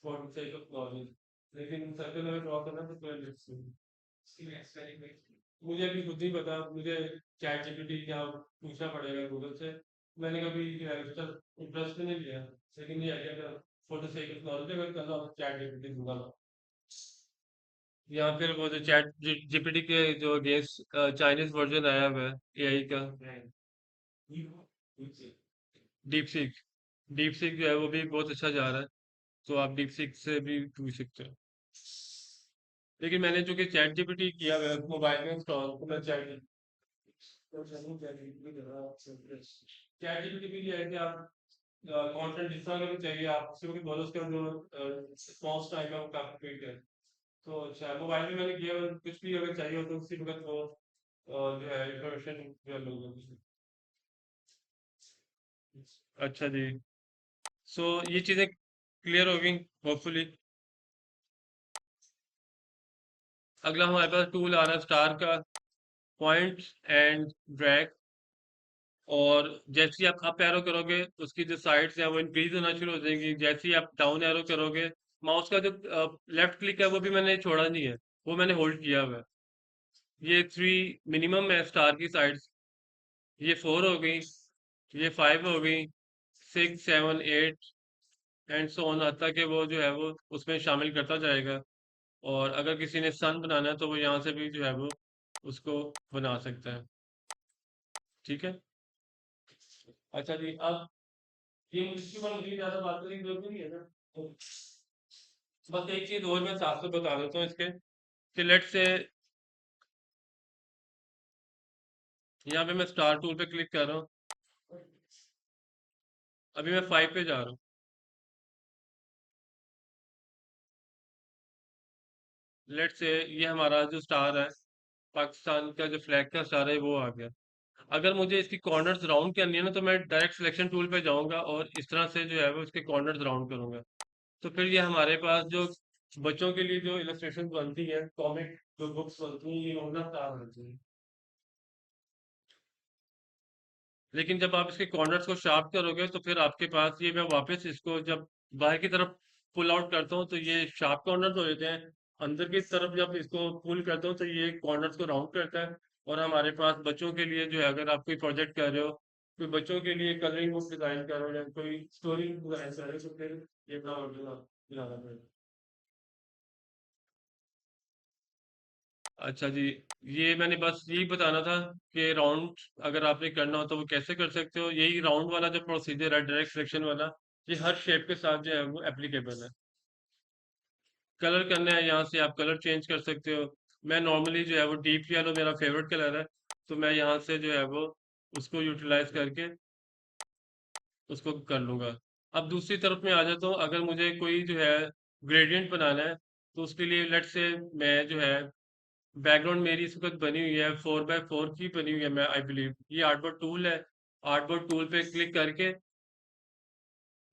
for the sake of knowledge. लेकिन सर्कल अगर ड्रॉ करना तो फिर मुझे अभी खुद नहीं पता, मुझे चैट जीपीटी या पूछना पड़ेगा गूगल से। मैंने कभी इंटरेस्ट नहीं लिया, लेकिन ये आइडिया का for the sake of knowledge अगर करना हो चैट जीपीटी दूंगा। या फिर वो जो चैट जीपीटी के जो अगेंस्ट चाइनीज वर्जन आया हुआ है एआई का, डीप सीक। डीप सीक जो है वो भी बहुत अच्छा जा रहा है, तो आप डीप सीक से भी पूछ सकते हो। लेकिन मैंने जो कि चैट जीपीटी किया हुआ है मोबाइल में इंस्टॉल, तो मैं चैट चैट जीपीटी भी है कि आप कंटेंट जिस तरह का भी चाहिए आप उसी को बोलो, उसका जो रिस्पॉन्स टाइम है वो काफी क्विक है। तो अच्छा मोबाइल में मैंने किया हुआ है, कुछ भी अगर चाहिए हो तो उसी वक्त वो जो है इंफॉर्मेशन जो है लोगों को। अच्छा जी। सो ये चीजें क्लियर हो गई होपफुली। अगला हमारे पास टूल आ रहा है स्टार का, पॉइंट एंड ड्रैग। और जैसे ही आप अप एरो करोगे उसकी जो साइड्स हैं वो इंक्रीज होना शुरू हो जाएंगी, जैसे ही आप डाउन एरो करोगे माउस का जो लेफ्ट क्लिक है वो भी मैंने छोड़ा नहीं है, वो मैंने होल्ड किया हुआ है। ये 3 मिनिमम है स्टार की साइड्स। ये 4 हो गई, ये 5 हो गई, 6 7 8 एंड सो ऑन, हत्ता कि वो जो है वो उसमें शामिल करता जाएगा। और अगर किसी ने सन बनाना है तो वो यहाँ से भी जो है वो उसको बना सकता है। ठीक है। अच्छा जी, अब ये इसके बारे में ज्यादा बात करने की जरूरत नहीं है ना, तो बस एक चीज और मैं साफ से बता देता हूँ इसके, कि लेट से यहाँ पे मैं स्टार टूल पे क्लिक कर रहा हूँ, अभी मैं 5 पे जा रहा हूँ। लेट से ये हमारा जो स्टार है, पाकिस्तान का जो फ्लैग का स्टार है वो आ गया। अगर मुझे इसकी कॉर्नर्स राउंड करनी है ना तो मैं डायरेक्ट सिलेक्शन टूल पे जाऊंगा और इस तरह से जो है वो इसके कॉर्नर्स राउंड करूंगा। तो फिर ये हमारे पास जो बच्चों के लिए जो इलस्ट्रेशन बनती है, कॉमिक जो बुक्स बनती हैं, ये उनका काम रहती है। लेकिन जब आप इसके कॉर्नर्स को शार्प करोगे तो फिर आपके पास ये, मैं वापस इसको जब बाहर की तरफ पुल आउट करता हूँ तो ये शार्प कॉर्नर्स हो जाते हैं। अंदर की तरफ जब इसको पुल करता हूँ तो ये कॉर्नर्स को राउंड करता है। और हमारे पास बच्चों के लिए जो है, अगर आप कोई प्रोजेक्ट कर रहे हो, कोई बच्चों के लिए कलरिंग बुक डिजाइन कर रहे हो या कोई स्टोरी डिजाइन कर रहे हो, तो फिर ये अपना बनाना पड़ेगा। अच्छा जी, ये मैंने बस यही बताना था कि राउंड अगर आपने करना हो तो वो कैसे कर सकते हो। यही राउंड वाला जो प्रोसीजर है डायरेक्ट सिलेक्शन वाला, ये हर शेप के साथ जो है वो एप्लीकेबल है। कलर करना है, यहाँ से आप कलर चेंज कर सकते हो। मैं नॉर्मली जो है वो डीप येलो मेरा फेवरेट कलर है, तो मैं यहाँ से जो है वो उसको यूटिलाइज करके उसको कर लूंगा। अब दूसरी तरफ में आ जाता हूँ, अगर मुझे कोई जो है ग्रेडियंट बनाना है तो उसके लिए लेट से मैं जो है बैकग्राउंड मेरी इस वक्त बनी हुई है 4x4 की बनी हुई है, मैं आई बिलीव ये आर्टबोर्ड टूल है। आर्टबोर्ड टूल पे क्लिक करके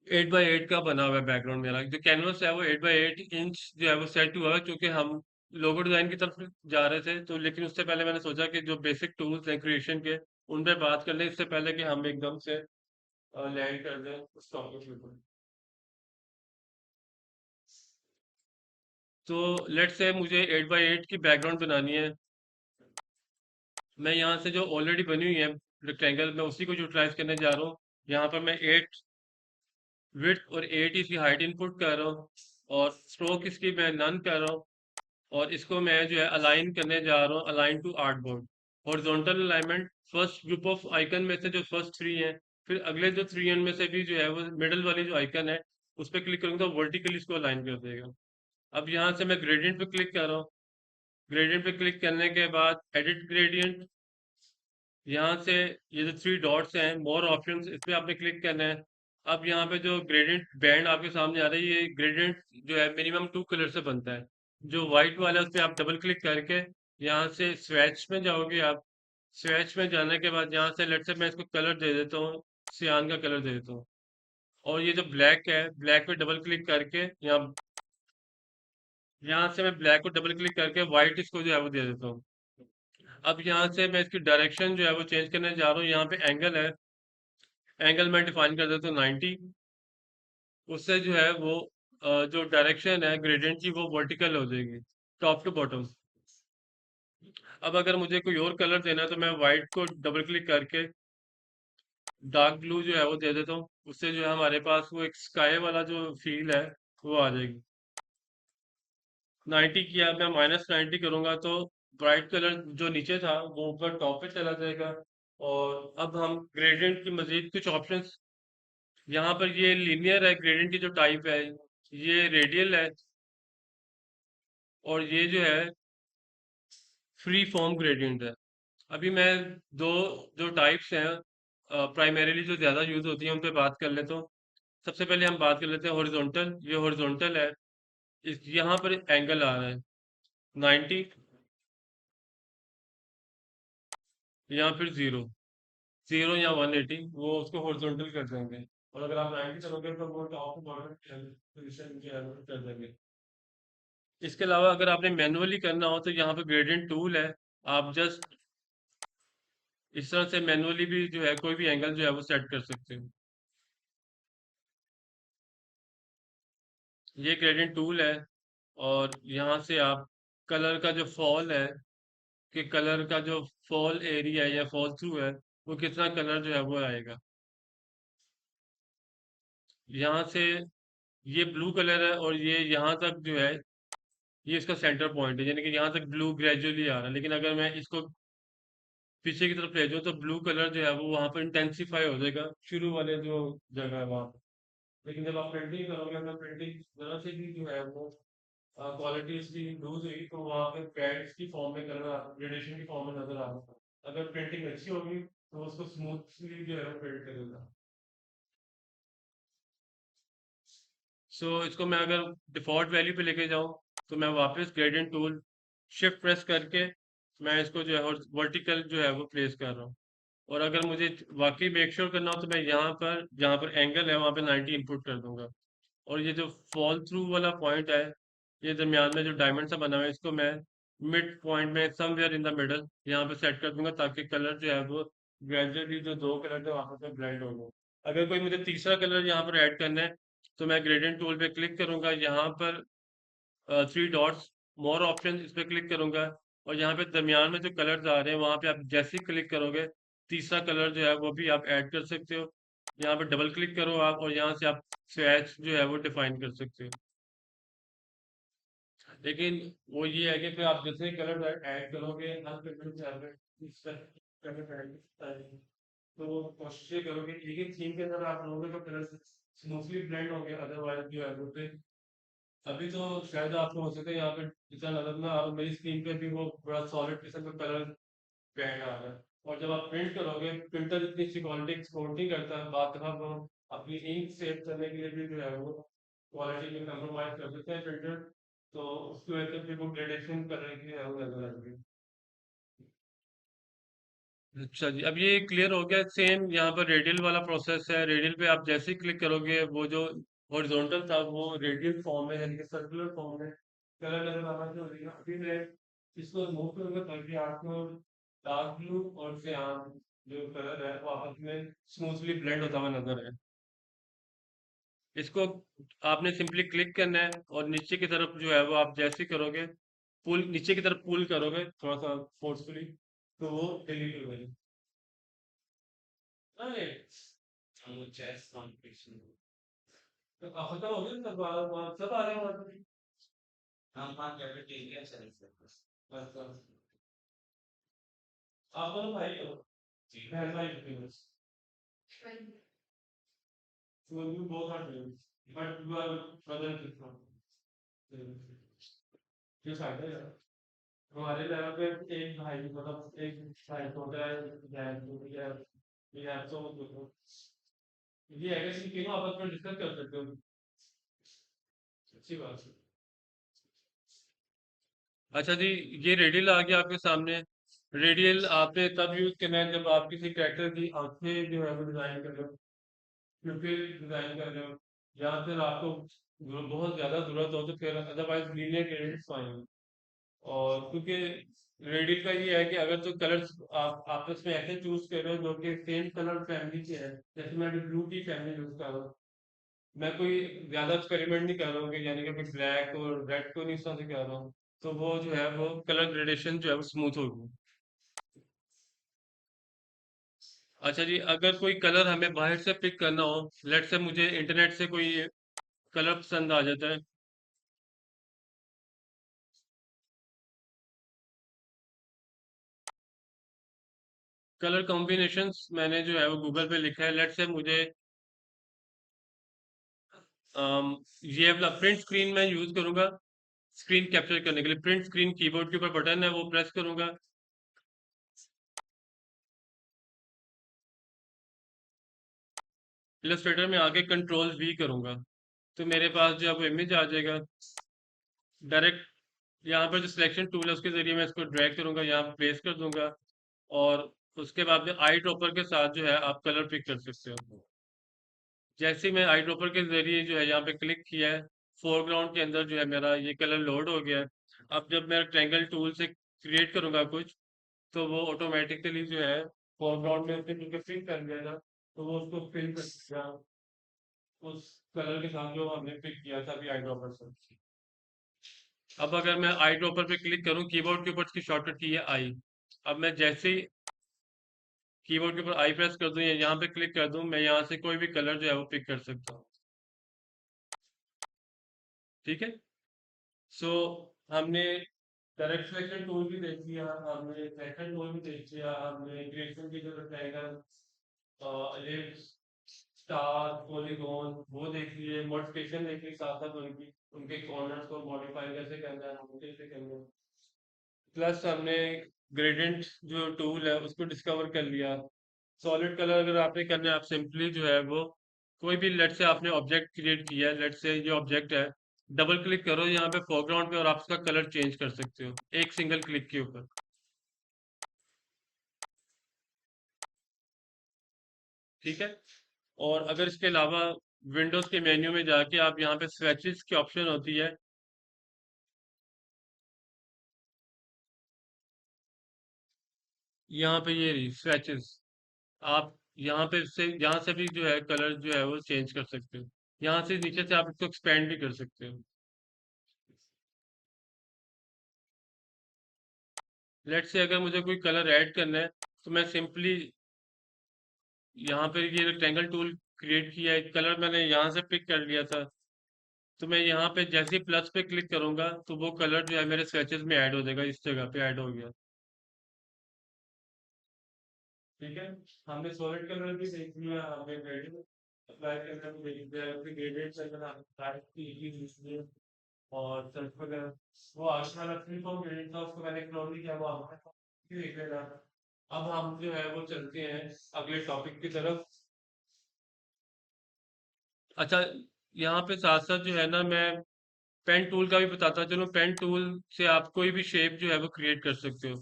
8x8 का बना हुआ है बैकग्राउंड, मेरा जो कैनवस है वो 8x8 इंच जो है वो सेट हुआ है, क्योंकि हम लोगो डिजाइन की तरफ जा रहे थे। तो लेकिन उससे पहले मैंने सोचा कि जो बेसिक टूल्स हैं क्रिएशन के उन पे बात कर लें, इससे पहले कि हम एकदम से लैंड कर दें उस टॉपिक के ऊपर। तो लेट से मुझे 8x8 की बैकग्राउंड बनानी है। मैं यहाँ से जो ऑलरेडी बनी हुई है रेक्टेंगल, मैं उसी को यूटिलाइज करने जा रहा हूँ। यहाँ पर मैं 8 विड्थ और 8 इसकी हाइट इनपुट कर रहा हूँ, और स्ट्रोक इसकी मैं नन कर रहा हूँ। और इसको मैं जो है अलाइन करने जा रहा हूँ, align to artboard. Horizontal alignment first group of icon में से जो फर्स्ट 3 हैं, फिर अगले जो 3 में से भी जो है वो मिडल वाली जो आइकन है उस पर क्लिक करूंगा तो वर्टिकली इसको अलाइन कर देगा। अब यहाँ से मैं ग्रेडियंट पे क्लिक कर रहा हूँ। ग्रेडियंट पे क्लिक करने के बाद एडिट ग्रेडियंट, यहाँ से ये जो 3 डॉट्स हैं मोर ऑप्शंस, इस पे आपने क्लिक करना है। अब यहाँ पे जो ग्रेडियंट बैंड आपके सामने आ रहा है, ये ग्रेडियंट जो है मिनिमम 2 कलर से बनता है। जो व्हाइट वाला है उस पे आप डबल क्लिक करके यहाँ से स्वैच में जाओगे आप। स्वैच में जाने के बाद यहाँ से लेट से मैं इसको कलर दे देता हूँ, सियान का कलर दे देता हूँ। और ये जो ब्लैक है, ब्लैक पे डबल क्लिक करके यहाँ यहाँ से मैं ब्लैक को डबल क्लिक करके व्हाइट इसको जो है वो दे देता हूँ। अब यहाँ से मैं इसकी डायरेक्शन जो है वो चेंज करने जा रहा हूँ, यहाँ पे एंगल है, एंगल मैं डिफाइन कर देता हूँ 90। उससे जो है वो जो डायरेक्शन है ग्रेडियंट की वो वर्टिकल हो जाएगी, टॉप टू बॉटम। अब अगर मुझे कोई और कलर देना है तो मैं वाइट को डबल क्लिक करके डार्क ब्लू जो है वो दे देता हूँ। उससे जो है हमारे पास वो एक स्काई वाला जो फील है वो आ जाएगी। 90 किया, मैं -90 करूंगा तो ब्राइट कलर जो नीचे था वो ऊपर टॉप पे चला जाएगा। और अब हम ग्रेडियंट की मजीद कुछ ऑप्शंस, यहाँ पर ये लीनियर है ग्रेडियंट की जो टाइप है, ये रेडियल है, और ये जो है फ्री फॉर्म ग्रेडियंट है। अभी मैं दो जो टाइप्स हैं प्राइमरीली जो ज़्यादा यूज होती है उन पे बात कर लेता हूँ। सबसे पहले हम बात कर लेते हैं हॉरिजॉन्टल। ये हॉरिजॉन्टल है, इस यहाँ पर एंगल आ रहा है 90, या फिर जीरो, जीरो या 180, वो उसको हॉरिजॉन्टल कर देंगे। और अगर आप 90 करोगे तो वो टॉप बॉटम पोजीशन जो है वो कर देंगे। इसके अलावा अगर आपने मैनुअली करना हो तो यहाँ पे ग्रेडियंट टूल है, आप जस्ट इस तरह से मैनुअली भी जो है कोई भी एंगल जो है वो सेट कर सकते हो। ये ग्रेडियंट टूल है, और यहाँ से आप कलर का जो फॉल है, कि कलर का जो फॉल एरिया या फॉल थ्रू है वो कितना कलर जो है वो आएगा। यहाँ से ये ब्लू कलर है और ये यहाँ तक जो है ये इसका सेंटर पॉइंट है, यानी कि यहाँ तक ब्लू ग्रेजुअली आ रहा है। लेकिन अगर मैं इसको पीछे की तरफ ले जाऊँ तो ब्लू कलर जो है वो वहाँ पर इंटेंसिफाई हो जाएगा शुरू वाले जो जगह है वहाँ पर। लेकिन जब आप प्रिंटिंग करोगे तो प्रिंटिंग जरा से भी जो है वो क्वालिटी इसकी लूज हुई तो वहाँ पे पैड्स की फॉर्म में कलर ग्रेडेशन की फॉर्म में नजर आ रहा है। अगर प्रिंटिंग अच्छी होगी तो उसको स्मूथली जो है वो प्रिंट करेगा। सो इसको मैं अगर डिफॉल्ट वैल्यू पे लेके जाऊँ तो मैं वापस ग्रेडियंट टूल शिफ्ट प्रेस करके मैं इसको जो है वर्टिकल जो है वो प्लेस कर रहा हूँ। और अगर मुझे वाकई मेक श्योर करना हो तो मैं यहाँ पर जहाँ पर एंगल है वहाँ पे 90 इनपुट कर दूंगा। और ये जो फॉल थ्रू वाला पॉइंट है, ये दरमियान में जो डायमंड सा बना हुआ है, इसको मैं मिड पॉइंट में समवेयर इन द मिडल यहाँ पे सेट कर दूंगा, ताकि कलर जो है वो ग्रेजुअली जो दो कलर है वहां पे ब्लेंड हो गए। अगर कोई मुझे तीसरा कलर यहाँ पर ऐड करना है तो मैं ग्रेडियंट टूल पे क्लिक करूंगा, यहाँ पर थ्री डॉट्स, मोर ऑप्शन, इस पे क्लिक करूंगा। और यहाँ पे दरमियान में जो कलर्स आ रहे हैं वहां पे आप जैसे ही क्लिक करोगे तीसरा कलर जो है वो भी आप ऐड कर सकते हो। यहाँ पे डबल क्लिक करो आप और यहाँ से आप स्वैच जो है वो डिफाइन कर सकते हो। लेकिन वो ये है कि फिर आप जैसे कलर ऐड करोगे हर पेमेंट तो कोशिश ये करोगे एक ही थीम के अंदर आप लोगे तो कलर स्मूथली ब्लेंड होंगे, अदरवाइज जो है वो फिर अभी तो शायद आपको हो सकता है यहाँ पे इतना नजर ना आ, मेरी स्क्रीन पे भी वो बड़ा सॉलिड किस्म का कलर बैंड आ रहा है। और जब आप प्रिंट करोगे प्रिंटर इतनी अच्छी क्वालिटी एक्सपोर्ट नहीं करता है, बात दफा वो अपनी इंक सेव करने के लिए भी जो है वो क्वालिटी में कंप्रोमाइज कर देते हैं प्रिंटर। तो उसकी वजह से फिर वो ग्रेडेशन करने की है वो नजर आती है। अच्छा जी, अब ये क्लियर हो गया। सेम यहाँ पर रेडियल वाला प्रोसेस है। रेडियल पे आप जैसे ही क्लिक करोगे वो जो हॉरिजॉन्टल था वो रेडियल फॉर्म में यानी कि सर्कुलर फॉर्म में कलर नजर आना शुरू हो जाएगा। अभी मैं इसको मूव करूंगा ताकि आपको डार्क ब्लू और सियान जो कलर है वो आपस में स्मूथली ब्लेंड होता हुआ नजर है। इसको आपने सिंपली क्लिक करना है और नीचे की तरफ जो है वो आप जैसे ही करोगे पुल नीचे की तरफ पुल करोगे थोड़ा सा फोर्सफुली तो वो डिलीट हो जाएगी। अरे हम चेस कॉम्पिटिशन तो खत्म हो गया सब सब आ रहे हैं वहाँ पे। हम वहाँ कैफेटेरिया चले थे बस बस आप दोनों भाई हो जी बहन भाई हो बस so you both are twins but you are brother and sister ये फायदा है हमारे लेवल पे एक भाई मतलब एक भाई छोटा है बहन छोटी है we have so much ये है कि तीनों आपस में डिस्कस कर सकते हो। अच्छी बात है। अच्छा जी, ये रेडियल आ गया आपके सामने। रेडियल आपने तब यूज करना है जब आप किसी कैरेक्टर की आंखें जो है वो डिजाइन कर रहे हो, प्यूपिल डिजाइन कर रहे हो, या फिर आपको बहुत ज्यादा जरूरत हो तो फिर अदरवाइज लीनियर ग्रेडियंट्स पाएंगे। और क्योंकि रेडिट का ये है कि अगर तो कलर्स आप आपस में ऐसे चूज कर रहे हो जो कि सेम कलर फैमिली के हैं, जैसे मैं ब्लू की फैमिली यूज कर रहा हूँ, मैं कोई ज्यादा एक्सपेरिमेंट नहीं कर रहा हूँ कि यानी कि मैं ब्लैक और रेड को नहीं इस तरह से कर रहा हूँ, तो वो जो है वो कलर ग्रेडेशन जो है वो स्मूथ होगी। अच्छा जी, अगर कोई कलर हमें बाहर से पिक करना हो, लेट से मुझे इंटरनेट से कोई कलर पसंद आ जाता है। कलर कॉम्बिनेशंस मैंने जो है वो गूगल पे लिखा है, लेट से मुझे ये वाला प्रिंट स्क्रीन मैं यूज करूंगा स्क्रीन कैप्चर करने के लिए। प्रिंट स्क्रीन कीबोर्ड के ऊपर बटन है, वो प्रेस करूंगा। इलस्ट्रेटर में आके कंट्रोल वी करूंगा, तो मेरे पास जो है वो इमेज आ जाएगा डायरेक्ट। यहाँ पर जो सिलेक्शन टूल है उसके जरिए मैं इसको ड्रैग करूंगा, यहाँ प्लेस कर दूंगा, और उसके बाद में आई ड्रॉपर के साथ जो है आप कलर पिक कर सकते हो। जैसे ही मैं आई ड्रॉपर के जरिए जो है यहाँ पे क्लिक किया है, फोरग्राउंड के अंदर जो है मेरा ये कलर लोड हो गया है। अब जब मैं ट्रायंगल टूल से क्रिएट करूंगा कुछ, तो वो ऑटोमेटिकली जो है फोरग्राउंड में उसने क्योंकि फिल कर दिया था, तो वो उसको फिल कर दिया उस कलर के साथ जो हमने पिक किया था अभी आई ड्रॉपर से। अब अगर मैं आई ड्रॉपर पे क्लिक करूं, कीबोर्ड के ऊपर इसकी शॉर्टकट की है आई। अब मैं जैसे ही कीबोर्ड के ऊपर आई प्रेस कर दूं या यहाँ पे क्लिक कर दूं, मैं यहाँ से कोई भी कलर जो है वो पिक कर सकता हूँ। ठीक है। सो हमने डायरेक्ट सिलेक्शन टूल भी देख लिया, हमने सेकंड टूल भी देख लिया, हमने ग्रेडेशन की जो ट्रायंगल, एलिप्स, स्टार, पॉलीगॉन वो देख लिए, मॉडिफिकेशन देख ली साथ साथ उनकी, उनके कॉर्नर्स को मॉडिफाई कैसे करना है, हम कैसे करना है। प्लस हमने ग्रेडियंट जो टूल है उसको डिस्कवर कर लिया। सॉलिड कलर अगर आपने करना है, आप सिंपली जो है वो कोई भी, लेट से आपने ऑब्जेक्ट क्रिएट किया है, लेट से ये ऑब्जेक्ट है, डबल क्लिक करो यहाँ पे फोरग्राउंड पे और आप उसका कलर चेंज कर सकते हो एक सिंगल क्लिक के ऊपर। ठीक है। और अगर इसके अलावा विंडोज के मेन्यू में जाके आप यहाँ पे स्वेचेस की ऑप्शन होती है, यहाँ पे ये रही स्वेचेस, आप यहाँ से भी जो है कलर जो है वो चेंज कर सकते हो। यहाँ से नीचे से आप इसको एक्सपेंड भी कर सकते हो। लेट से अगर मुझे कोई कलर ऐड करना है, तो मैं सिंपली यहाँ पे ये रेक्टेंगल टूल क्रिएट किया है, कलर मैंने यहाँ से पिक कर लिया था, तो मैं यहाँ पे जैसे ही प्लस पे क्लिक करूंगा तो वो कलर जो है मेरे स्वेचेस में ऐड हो जाएगा, इस जगह पे ऐड हो गया। ठीक है। हमने सॉलिड कलर भी देख लिया, हमने ग्रेडियंट अप्लाई करना भी देख लिया, फिर ग्रेडियंट अगर हम टाइप की इसलिए, और सेल्फ वगैरह वो आज वाला फ्री फॉर्म ग्रेडियंट था, उसको मैंने एक्सप्लोर नहीं किया, वो आपने देख लेना। अब हम जो है वो चलते हैं अगले टॉपिक की तरफ। अच्छा, यहाँ पे साथ साथ जो है ना, मैं पेन टूल का भी बताता चलूँ। पेन टूल से आप कोई भी शेप जो है वो क्रिएट कर सकते हो।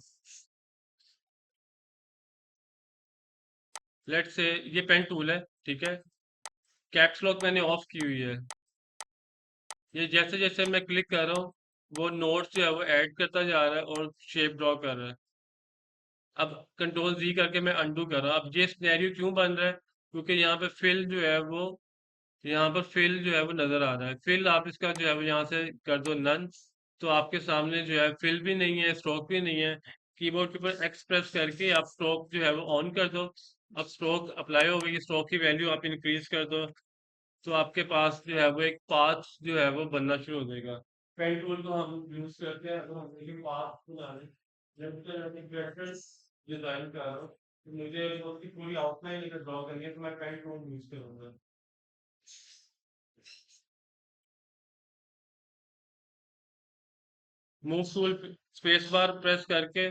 लेट से ये पेन टूल है, ठीक है, कैप्स लॉक मैंने ऑफ की हुई है। ये जैसे जैसे मैं क्लिक कर रहा हूँ, वो नोट्स जो है वो ऐड करता जा रहा है और शेप ड्रॉ कर रहा है। अब कंट्रोल जी करके मैं अंडू कर रहा हूँ। अब ये सिनेरियो क्यों बन रहा है, क्योंकि यहाँ पे फिल जो है वो, यहाँ पर फिल जो है वो नजर आ रहा है। फिल आप इसका जो है वो यहाँ से कर दो नन, तो आपके सामने जो है फिल भी नहीं है, स्ट्रोक भी नहीं है। कीबोर्ड के ऊपर एक्स प्रेस करके आप स्ट्रोक जो है वो ऑन कर दो। अब स्ट्रोक अप्लाई हो गई, स्ट्रोक की वैल्यू आप इंक्रीज कर दो, तो आपके पास जो है वो एक पाथ जो है वो बनना शुरू हो जाएगा। पेन टूल को हम यूज करते हैं अगर हम देखिए पाथ बनाने, जब तक प्रेफरेंस डिजाइन कर रहा हूँ, तो मुझे उसकी पूरी आउटलाइन अगर ड्रॉ करनी है तो मैं पेन टूल यूज करूंगा। Move tool space bar press करके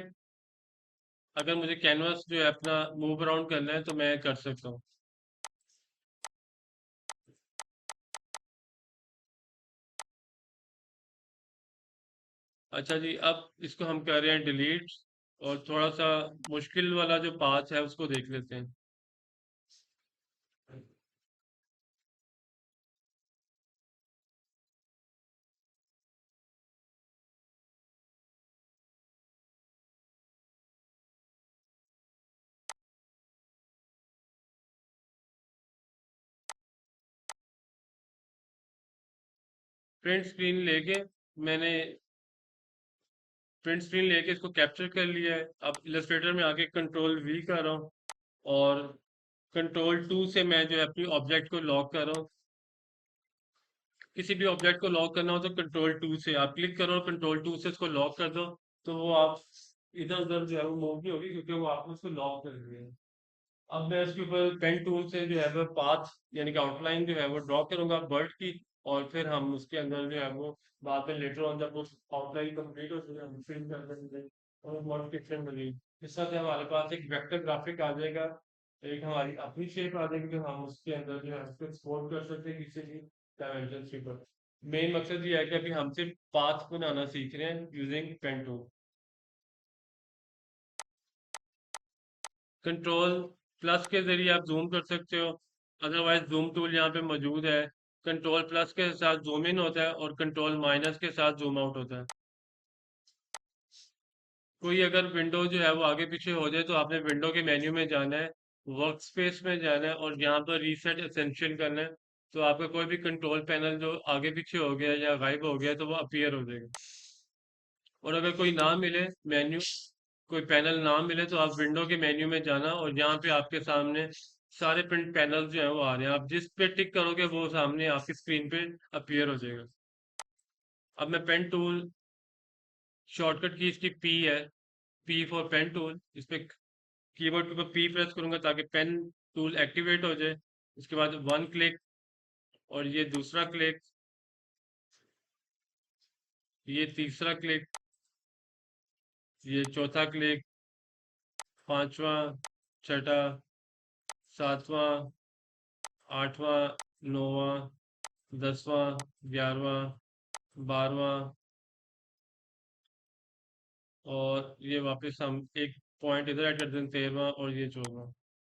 अगर मुझे कैनवास जो है अपना मूव अराउंड करना है तो मैं कर सकता हूँ। अच्छा जी, अब इसको हम कर रहे हैं डिलीट, और थोड़ा सा मुश्किल वाला जो पाथ है उसको देख लेते हैं। प्रिंट स्क्रीन लेके मैंने प्रिंट स्क्रीन लेके इसको कैप्चर कर लिया है। अब इलस्ट्रेटर में आके कंट्रोल वी कर रहा हूँ और कंट्रोल टू से मैं जो है अपनी ऑब्जेक्ट को लॉक कर रहा हूँ। किसी भी ऑब्जेक्ट को लॉक करना हो तो कंट्रोल टू से आप क्लिक करो और कंट्रोल टू से इसको लॉक कर दो, तो वो आप इधर उधर जो है वो मूव नहीं होगी, क्योंकि वो आपने उसको लॉक कर दिया है। अब मैं इसके ऊपर पेन टूल से जो है वो पाथ यानी कि आउटलाइन जो है वो ड्रॉ करूंगा बर्ड की, और फिर हम उसके अंदर जो है वो बाद में लेटर ऑन जब वो आउटलाइन कंप्लीट हो जाए हम फिल कर देंगे और मॉडिफिकेशन बनेगी। इस तरह से हमारे पास एक वेक्टर ग्राफिक आ जाएगा, एक हमारी अपनी शेप आ जाएगी जो हम उसके अंदर जो है उसको एक्सपोर्ट कर सकते हैं किसी भी डायमेंशन के ऊपर। मेन मकसद ये है कि अभी हम सिर्फ पाथ बनाना सीख रहे हैं using pen tool. Control plus के जरिए आप जूम कर सकते हो, अदरवाइज जूम टूल यहाँ पे मौजूद है। कंट्रोल प्लस के साथ जूम इन होता है और कंट्रोल माइनस के साथ जूम आउट होता है। कोई अगर विंडो जो है वो आगे पीछे हो जाए तो आपने विंडो के मेन्यू में जाना है, वर्क स्पेस में जाना है और यहाँ पर रीसेट एसेंशियल करना है। तो आपका कोई भी कंट्रोल पैनल जो आगे पीछे हो गया या गायब हो गया तो वो अपीयर हो जाएगा। और अगर कोई ना मिले मेन्यू, कोई पैनल ना मिले तो आप विंडो के मेन्यू में जाना और यहाँ पे आपके सामने सारे प्रिंट पैनल जो है वो आ रहे हैं, आप जिस पे टिक करोगे वो सामने आपकी स्क्रीन पे अपीयर हो जाएगा। अब मैं पेन टूल शॉर्टकट की इसकी पी है, पी फॉर पेन टूल, इस पे कीबोर्ड के ऊपर पी प्रेस करूंगा ताकि पेन टूल एक्टिवेट हो जाए। उसके बाद वन क्लिक और ये दूसरा क्लिक, ये तीसरा क्लिक, ये चौथा क्लिक, पांचवा, छठा, सातवां, आठवां, नौवां, 10वां, 11वां, 12वां, और ये वापस हम एक पॉइंट इधर ऐड कर दें 13वां और ये 14वां।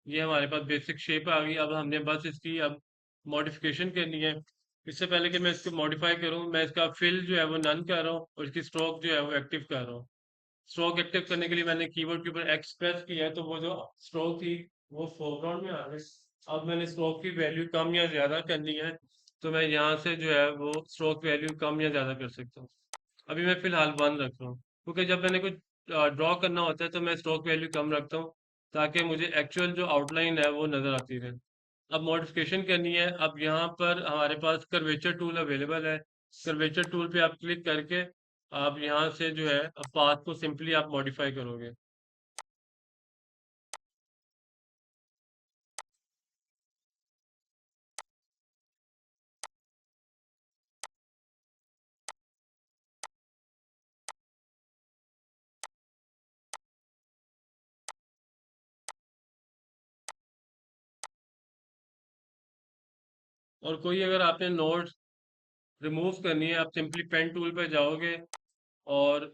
ये हमारे पास बेसिक शेप आ गई। अब हमने बस इसकी अब मॉडिफिकेशन करनी है। इससे पहले कि मैं इसको मॉडिफाई करूं मैं इसका फिल जो है वो नन कर रहा हूँ और इसकी स्ट्रोक जो है वो एक्टिव कर रहा हूँ। स्ट्रोक एक्टिव करने के लिए मैंने कीबोर्ड के ऊपर एक्स प्रेस किया है तो वो जो स्ट्रोक थी वो फोरग्राउंड में आ गई। अब मैंने स्ट्रोक की वैल्यू कम या ज्यादा करनी है, तो मैं यहाँ से जो है वो स्ट्रोक वैल्यू कम या ज्यादा कर सकता हूँ। अभी मैं फिलहाल वन रख रहा हूँ, क्योंकि जब मैंने कुछ ड्रॉ करना होता है तो मैं स्ट्रोक वैल्यू कम रखता हूँ ताकि मुझे एक्चुअल जो आउटलाइन है वो नजर आती रहे। अब मॉडिफिकेशन करनी है। अब यहाँ पर हमारे पास कर्वेचर टूल अवेलेबल है। कर्वेचर टूल पे आप क्लिक करके आप यहाँ से जो है पाथ को सिंपली आप मॉडिफाई करोगे। और कोई अगर आपने नोट रिमूव करनी है आप सिंपली पेन टूल पे जाओगे और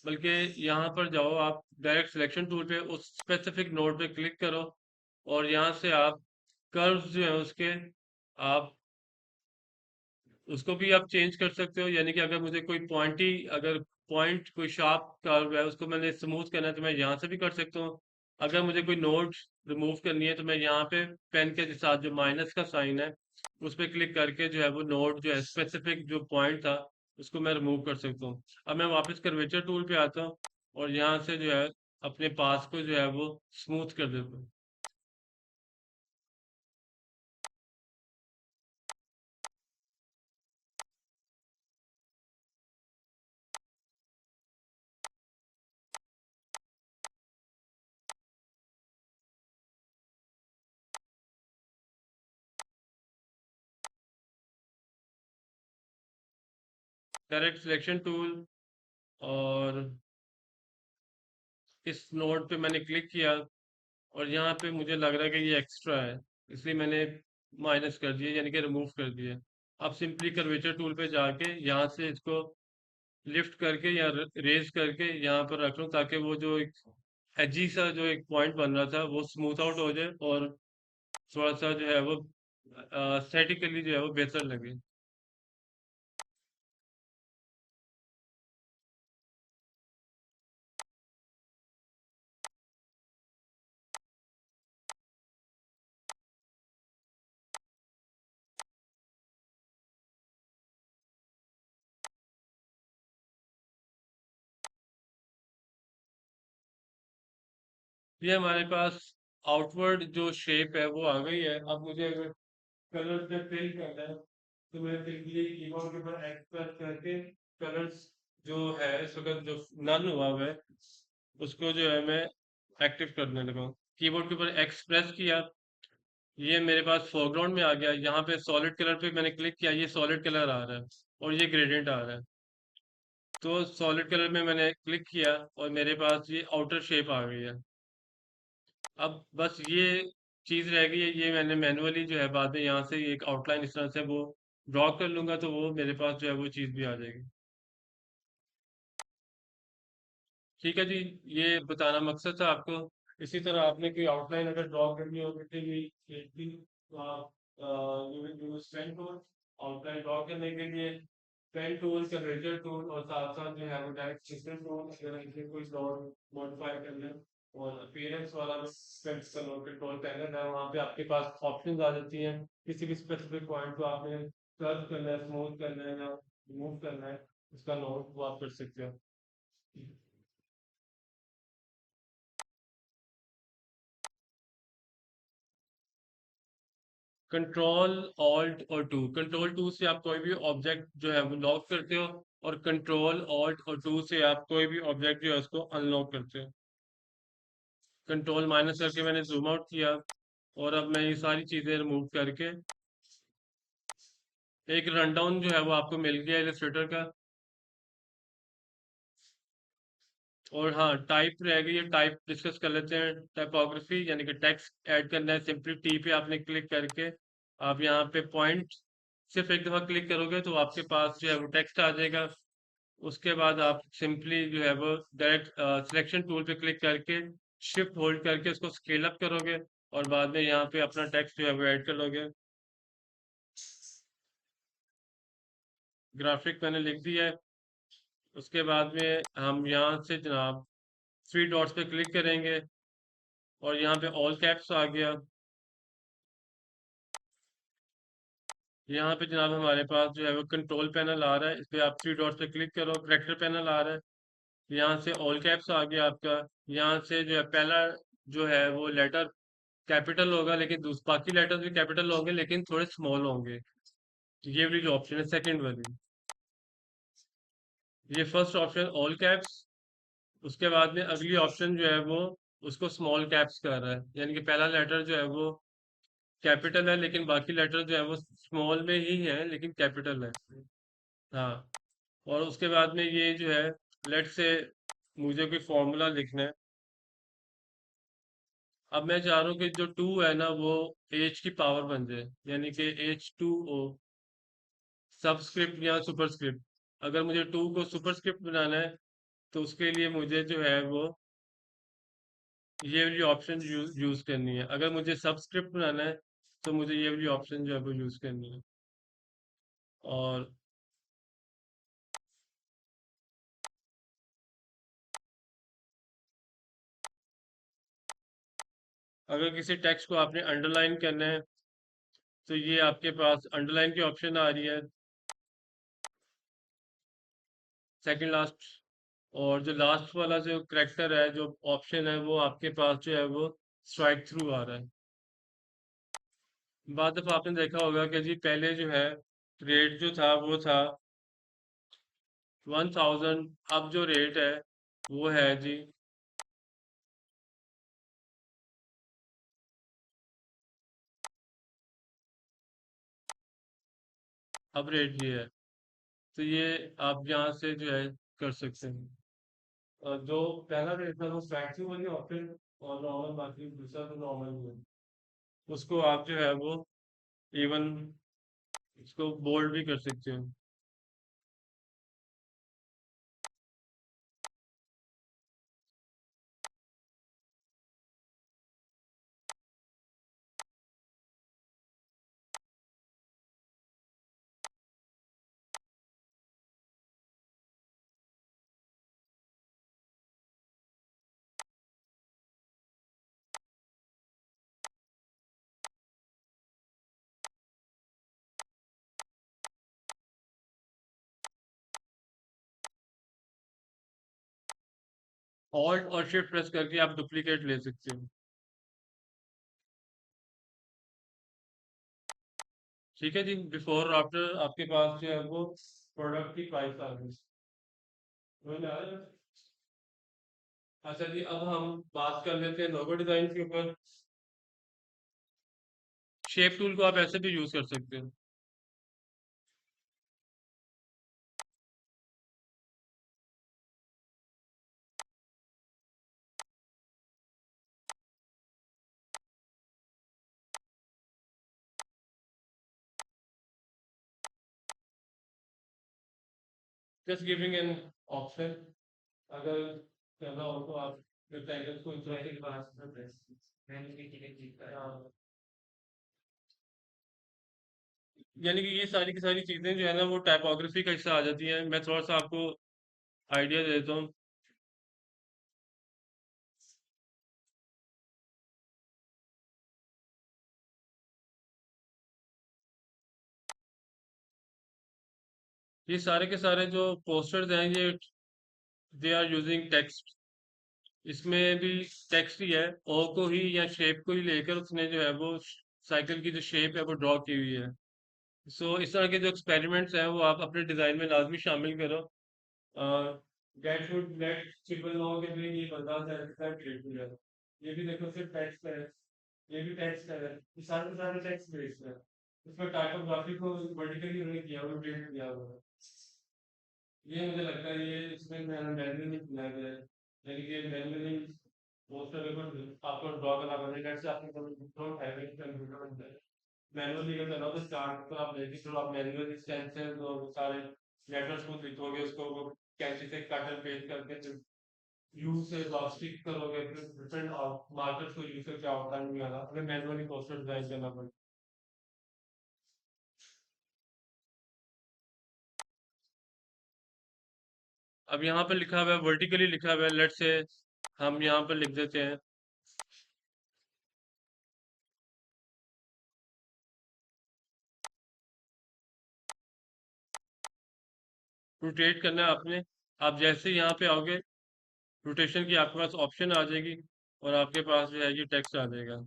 बल्कि यहाँ पर जाओ आप डायरेक्ट सिलेक्शन टूल पे उस स्पेसिफिक नोड पे क्लिक करो और यहाँ से आप कर्व्स जो है उसके आप उसको भी आप चेंज कर सकते हो। यानी कि अगर मुझे कोई पॉइंटी अगर पॉइंट कोई शार्प कर्व है उसको मैंने स्मूथ करना है तो मैं यहाँ से भी कर सकता हूँ। अगर मुझे कोई नोट रिमूव करनी है तो मैं यहाँ पे पेन के साथ जो माइनस का साइन है उस पर क्लिक करके जो है वो नोट जो है स्पेसिफिक जो पॉइंट था उसको मैं रिमूव कर सकता हूँ। अब मैं वापस कर्वेचर टूल पे आता हूँ और यहाँ से जो है अपने पास को जो है वो स्मूथ कर देता हूँ। डायरेक्ट सिलेक्शन टूल, और इस नोट पे मैंने क्लिक किया और यहाँ पे मुझे लग रहा है कि ये एक्स्ट्रा है, इसलिए मैंने माइनस कर दिया यानी कि रिमूव कर दिया। अब सिंपली कर्वेचर टूल पे जाके यहाँ से इसको लिफ्ट करके या रेज करके यहाँ पर रख लूँ ताकि वो जो एक एजी सा जो एक पॉइंट बन रहा था वो स्मूथ आउट हो जाए और थोड़ा सा जो है वो स्टैटिकली जो है वो बेहतर लगे। ये हमारे पास आउटवर्ड जो शेप है वो आ गई है। अब मुझे अगर कलर पे फिल करना है तो मैं फिर के लिए कीबोर्ड के ऊपर एक्स प्रेस करके कलर्स जो है इस वक्त जो नन हुआ हुआ है उसको जो है मैं एक्टिव करने लगा हूँ। कीबोर्ड के ऊपर एक्स प्रेस किया, ये मेरे पास फोरग्राउंड में आ गया। यहाँ पे सॉलिड कलर पे मैंने क्लिक किया, ये सॉलिड कलर आ रहा है और ये ग्रेडियंट आ रहा है। तो सॉलिड कलर में मैंने क्लिक किया और मेरे पास ये आउटर शेप आ गई है। अब बस ये चीज रह गई है, ये मैंने मैनुअली जो है बाद में यहाँ से एक आउटलाइन इस तरह से वो ड्रॉ कर लूंगा तो वो मेरे पास जो है वो चीज भी आ जाएगी। ठीक है जी, ये बताना मकसद था आपको। इसी तरह आपने कोई आउटलाइन अगर ड्रॉ करनी हो किसी भी चीज की तो आप use pen tool outline draw करने के लिए, पेन टूल का रेजर टूल और साथ साथ जो है वो डायरेक्ट सिस्टम टूल अगर इसे कोई डॉट मॉडिफाई करना है। और अपीयरेंस वाला कंट्रोल पैनल है, वहाँ पे आपके पास ऑप्शंस आ जाती हैं। किसी भी स्पेसिफिक पॉइंट को आपने कर्व करना है, स्मूथ करना है या रिमूव करना है, उसका नोट वो आप कर सकते हो। कंट्रोल ऑल्ट और टू, कंट्रोल टू से आप कोई भी ऑब्जेक्ट जो है वो लॉक करते हो, और कंट्रोल ऑल्ट और टू से आप कोई भी ऑब्जेक्ट जो है उसको अनलॉक करते हो। कंट्रोल माइनस करके मैंने जूम आउट किया और अब मैं ये सारी चीजें रिमूव करके एक रनडाउन जो है वो आपको मिल गया इलस्ट्रेटर का। और हाँ, टाइप रह गई है, टाइप डिस्कस कर लेते हैं। टाइपोग्राफी यानी कि टेक्स्ट ऐड करना है, सिंपली टी पे आपने क्लिक करके आप यहाँ पे पॉइंट सिर्फ एक दफा क्लिक करोगे तो आपके पास जो है वो टेक्स्ट आ जाएगा। उसके बाद आप सिंपली जो है वो डायरेक्ट सिलेक्शन टूल पे क्लिक करके शिफ्ट होल्ड करके उसको स्केल अप करोगे और बाद में यहाँ पे अपना टेक्स्ट जो है वो ऐड कर लोगे। ग्राफिक मैंने लिख दिया है। उसके बाद में हम यहाँ से जनाब थ्री डॉट्स पे क्लिक करेंगे और यहाँ पे ऑल कैप्स आ गया। यहाँ पे जनाब हमारे पास जो है वो कंट्रोल पैनल आ रहा है, इस पे आप थ्री डॉट्स पे क्लिक करो, करेक्टर पैनल आ रहा है। यहाँ से ऑल कैप्स आ गया आपका। यहाँ से जो है पहला जो है वो लेटर कैपिटल होगा, लेकिन बाकी लेटर्स भी कैपिटल होंगे लेकिन थोड़े स्मॉल होंगे। ये वाली जो ऑप्शन है सेकंड वाली, ये फर्स्ट ऑप्शन ऑल कैप्स। उसके बाद में अगली ऑप्शन जो है वो उसको स्मॉल कैप्स कर रहा है, यानी कि पहला लेटर जो है वो कैपिटल है लेकिन बाकी लेटर जो है वो स्मॉल में ही है लेकिन कैपिटल है। हाँ, और उसके बाद में ये जो है लेट से मुझे कोई फॉर्मूला लिखना है। अब मैं चाह रहा हूँ कि जो टू है ना वो एच की पावर बन जाए, यानी कि H2O, सबस्क्रिप्ट या सुपरस्क्रिप्ट। अगर मुझे टू को सुपरस्क्रिप्ट बनाना है तो उसके लिए मुझे जो है वो ये वाली ऑप्शन यूज करनी है। अगर मुझे सबस्क्रिप्ट बनाना है तो मुझे ये वाली ऑप्शन जो है वो यूज करनी है। और अगर किसी टेक्स्ट को आपने अंडरलाइन करना है तो ये आपके पास अंडरलाइन की ऑप्शन आ रही है, सेकंड लास्ट। और जो लास्ट वाला जो करेक्टर है, जो ऑप्शन है, वो आपके पास जो है वो स्ट्राइक थ्रू आ रहा है। बाद दफा आपने देखा होगा कि जी पहले जो है रेट जो था वो था 1000, अब जो रेट है वो है जी, अब रेट ये है। तो ये आप यहाँ से जो है कर सकते हैं। जो पहला रेट था वो स्ट्राइक थ्रू वाली ऑप्शन और नॉर्मल, बाकी दूसरा तो नॉर्मल ही है। उसको आप जो है वो इवन इसको बोल्ड भी कर सकते हो। ऑल्ट और शिफ्ट प्रेस करके आप डुप्लीकेट ले सकते हो। ठीक है जी, बिफोर और आफ्टर आपके पास जो है वो प्रोडक्ट की प्राइस आ गई। समझ में आ रहा है? अच्छा जी, अब हम बात कर लेते हैं लोगो डिजाइन के ऊपर। शेप टूल को आप ऐसे भी यूज कर सकते हो। जस्ट गिविंग एन ऑप्शन, अगर करना हो तो आप रेक्टेंगल्स को इंसर्ट के पास यानी कि ये सारी की सारी चीजें जो है ना वो टाइपोग्राफी का हिस्सा आ जाती हैं। मैं थोड़ा सा आपको आइडिया देता हूँ। ये सारे के सारे जो पोस्टर्स हैं ये दे आर यूजिंग टेक्स्ट। इसमें भी टेक्स्ट ही है, ओ को ही या शेप को ही लेकर उसने जो है वो साइकिल की जो शेप है वो ड्रॉ की हुई है। सो इस तरह के जो एक्सपेरिमेंट्स हैं वो आप अपने डिजाइन में लाजमी शामिल करो। Get should let people know कि भाई ये बंदा कितना क्रिएटिव है। ये भी देखो सिर्फ टेक्स्ट है, ये भी टेक्स्ट है, ये सारे के सारे टेक्स्ट बेस्ड है। उसमें टाइपोग्राफी को वर्टिकली उन्होंने किया हुआ, रोटेट किया हुआ है। ये मुझे लगता है ये इसमें मैनुअली किया गया है, यानी कि मैनुअली पोस्टर पेपर आपको ड्रॉ करना पड़ेगा। जैसे आपने डोंट हैव इट कंप्यूटर में मैनुअली का करना हो तो स्टार्ट तो आप लेके चलो, आप मैनुअली स्टेंसिल्स और वो सारे लेटर्स को लिखोगे, उसको वो कैंची से कट एंड पेस्ट करके फिर यूज से स्टिक करोगे, फिर डिफरेंट मार्कर्स को यूज करके आउटलाइन में आना, फिर मैनुअली पोस्टर डिजाइन करना पड़ेगा। अब यहाँ पर लिखा हुआ है, वर्टिकली लिखा हुआ है, लेट्स से हम यहाँ पर लिख देते हैं। रोटेट करना है आपने। आप जैसे यहाँ पे आओगे रोटेशन की आपके पास ऑप्शन आ जाएगी और आपके पास जो है ये टेक्स्ट आ जाएगा।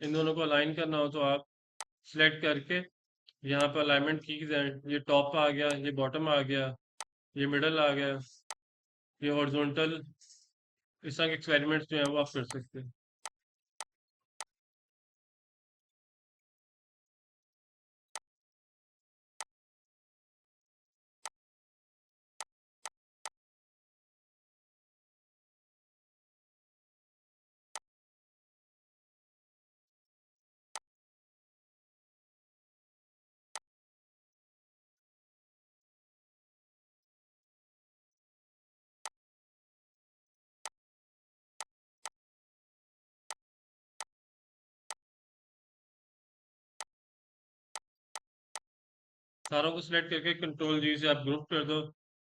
इन दोनों को अलाइन करना हो तो आप सिलेक्ट करके यहाँ पर अलाइनमेंट कीज हैं, ये टॉप आ गया, ये बॉटम आ गया, ये मिडल आ गया, ये हॉरिजॉन्टल। इस तरह के एक्सपेरिमेंट्स जो है वो आप कर सकते हैं। सारों को सिलेक्ट करके कंट्रोल जी से आप ग्रुप कर दो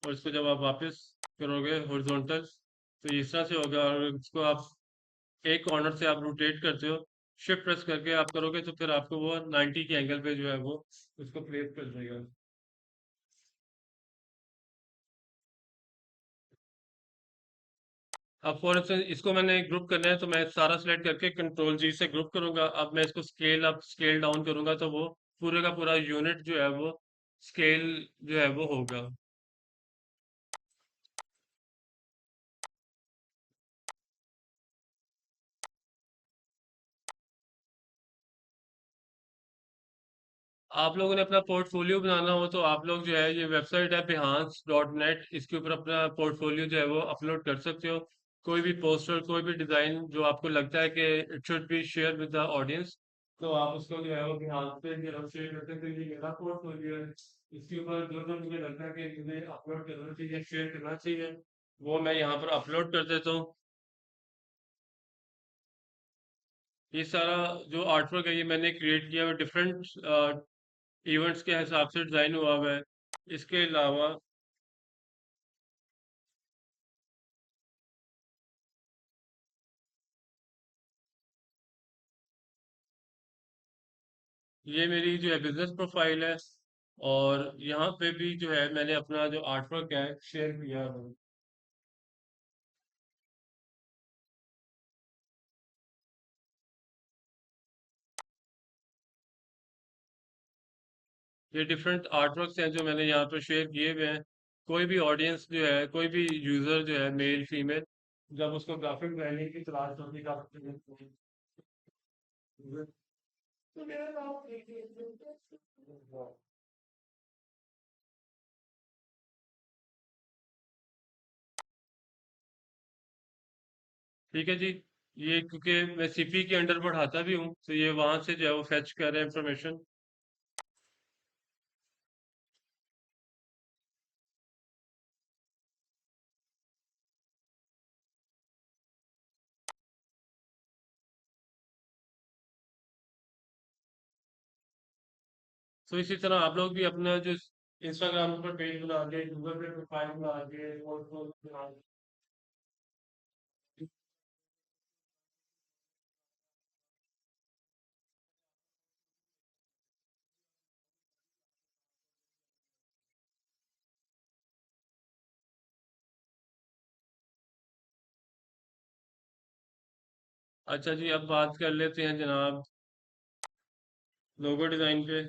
और इसको जब आप वापस करोगे हॉरिजॉन्टल तो इस तरह से होगा। और इसको आप एक कॉर्नर से आप रोटेट करते हो, शिफ्ट प्रेस करके आप करोगे तो फिर आपको वो 90 के एंगल पे जो है वो उसको प्लेस कर देगा। अब फॉर इंस्टेंस इसको मैंने ग्रुप करना है तो मैं सारा सिलेक्ट करके कंट्रोल जी से ग्रुप करूंगा। अब मैं इसको स्केल अप स्केल डाउन करूंगा तो वो पूरे का पूरा यूनिट जो है वो स्केल जो है वो होगा। आप लोगों ने अपना पोर्टफोलियो बनाना हो तो आप लोग जो है ये वेबसाइट है behance.net, इसके ऊपर अपना पोर्टफोलियो जो है वो अपलोड कर सकते हो। कोई भी पोस्टर कोई भी डिजाइन जो आपको लगता है कि it should be share with the audience, तो आप उसको जो है वो behance पे शेयर करते हैं। तो ये मेरा पोर्टफोलियो है, इसके ऊपर जो जो मुझे लगता है कि मुझे अपलोड करना चाहिए शेयर करना चाहिए वो मैं यहाँ पर अपलोड कर देता हूँ। ये सारा जो आर्टवर्क है ये मैंने क्रिएट किया हुआ डिफरेंट इवेंट्स के हिसाब से डिजाइन हुआ हुआ है। इसके अलावा ये मेरी जो है बिजनेस प्रोफाइल है। और यहाँ पे भी जो है मैंने अपना जो आर्ट वर्क है शेयर किया है। ये डिफरेंट आर्ट वर्क्स हैं जो मैंने यहाँ पे शेयर किए हुए हैं। कोई भी ऑडियंस जो है, कोई भी यूजर जो है, मेल फीमेल, जब उसको ग्राफिक डिजाइनिंग की तलाश होती है, ठीक है जी। ये क्योंकि मैं सीपी के अंडर पढ़ाता भी हूँ, तो ये वहां से जो है वो फेच कर रहे हैं इंफॉर्मेशन। तो इसी तरह आप लोग भी अपना जो इंस्टाग्राम पर पेज बना के, गूगल पे प्रोफाइल बना के, और बना के। अच्छा जी, अब बात कर लेते हैं जनाब लोगो डिजाइन पे।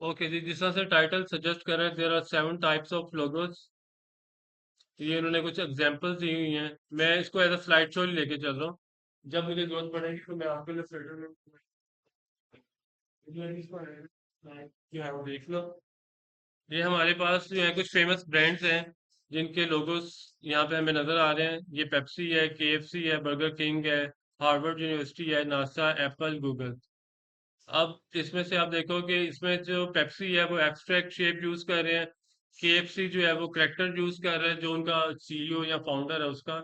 ओके जी, जिस तरह से टाइटल सजेस्ट कर रहे हैं, there are 7 types of logos. ये इन्होंने कुछ एग्जांपल्स दी हुई हैं। मैं इसको एज अ स्लाइड शो लेके चल रहा हूँ। जब मुझे जरूरत पड़ेगी तो मैं आपके लिए फिल्टर में जो है वो देख लो। ये हमारे पास जो है कुछ फेमस ब्रांड्स हैं जिनके लोगोस यहाँ पे हमें नजर आ रहे हैं। ये पेप्सी है, केएफसी है, बर्गर किंग है, हार्वर्ड यूनिवर्सिटी है, नासा, एप्पल, गूगल। अब इसमें से आप देखो कि इसमें जो पेप्सी है वो एब्स्ट्रैक्ट शेप यूज कर रहे हैं। केएफसी जो है वो करेक्टर यूज कर रहे हैं, जो उनका सीईओ या फाउंडर है उसका।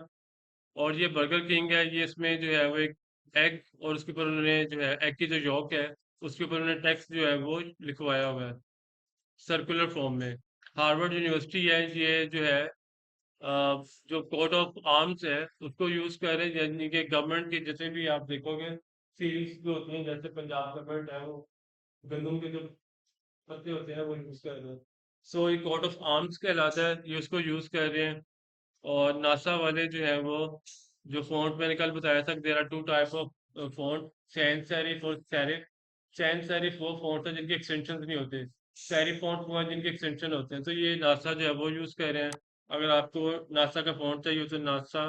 और ये बर्गर किंग है, ये इसमें जो है वो एक एग, और उसके ऊपर उन्होंने जो है एग की जो यॉक है उसके ऊपर उन्होंने टेक्स्ट जो है वो लिखवाया हुआ है सर्कुलर फॉर्म में। हार्वर्ड यूनिवर्सिटी है, ये जो है जो कोट ऑफ आर्म्स है उसको यूज कर रहे हैं, यानी कि गवर्नमेंट के जितने भी आप देखोगे सील्स जो होते हैं, जैसे पंजाब गवर्नमेंट है वो गंदम के जो पत्ते होते हैं वो यूज कर रहे हैं। सो ये कोट ऑफ आर्म्स कहलाता है, ये उसको यूज कर रहे हैं। और नासा वाले जो है वो, जो फॉन्ट मैंने कल बताया था, there are 2 type of font, sans serif और सेरिफ। सैन सेरिफ वो फॉन्ट है जिनके एक्सटेंशन नहीं होते, सेरिफ फॉन्ट वो है जिनके एक्सटेंशन होते हैं। तो ये नासा जो है वो यूज कर रहे हैं। अगर आपको नासा का फॉन्ट चाहिए तो नासा,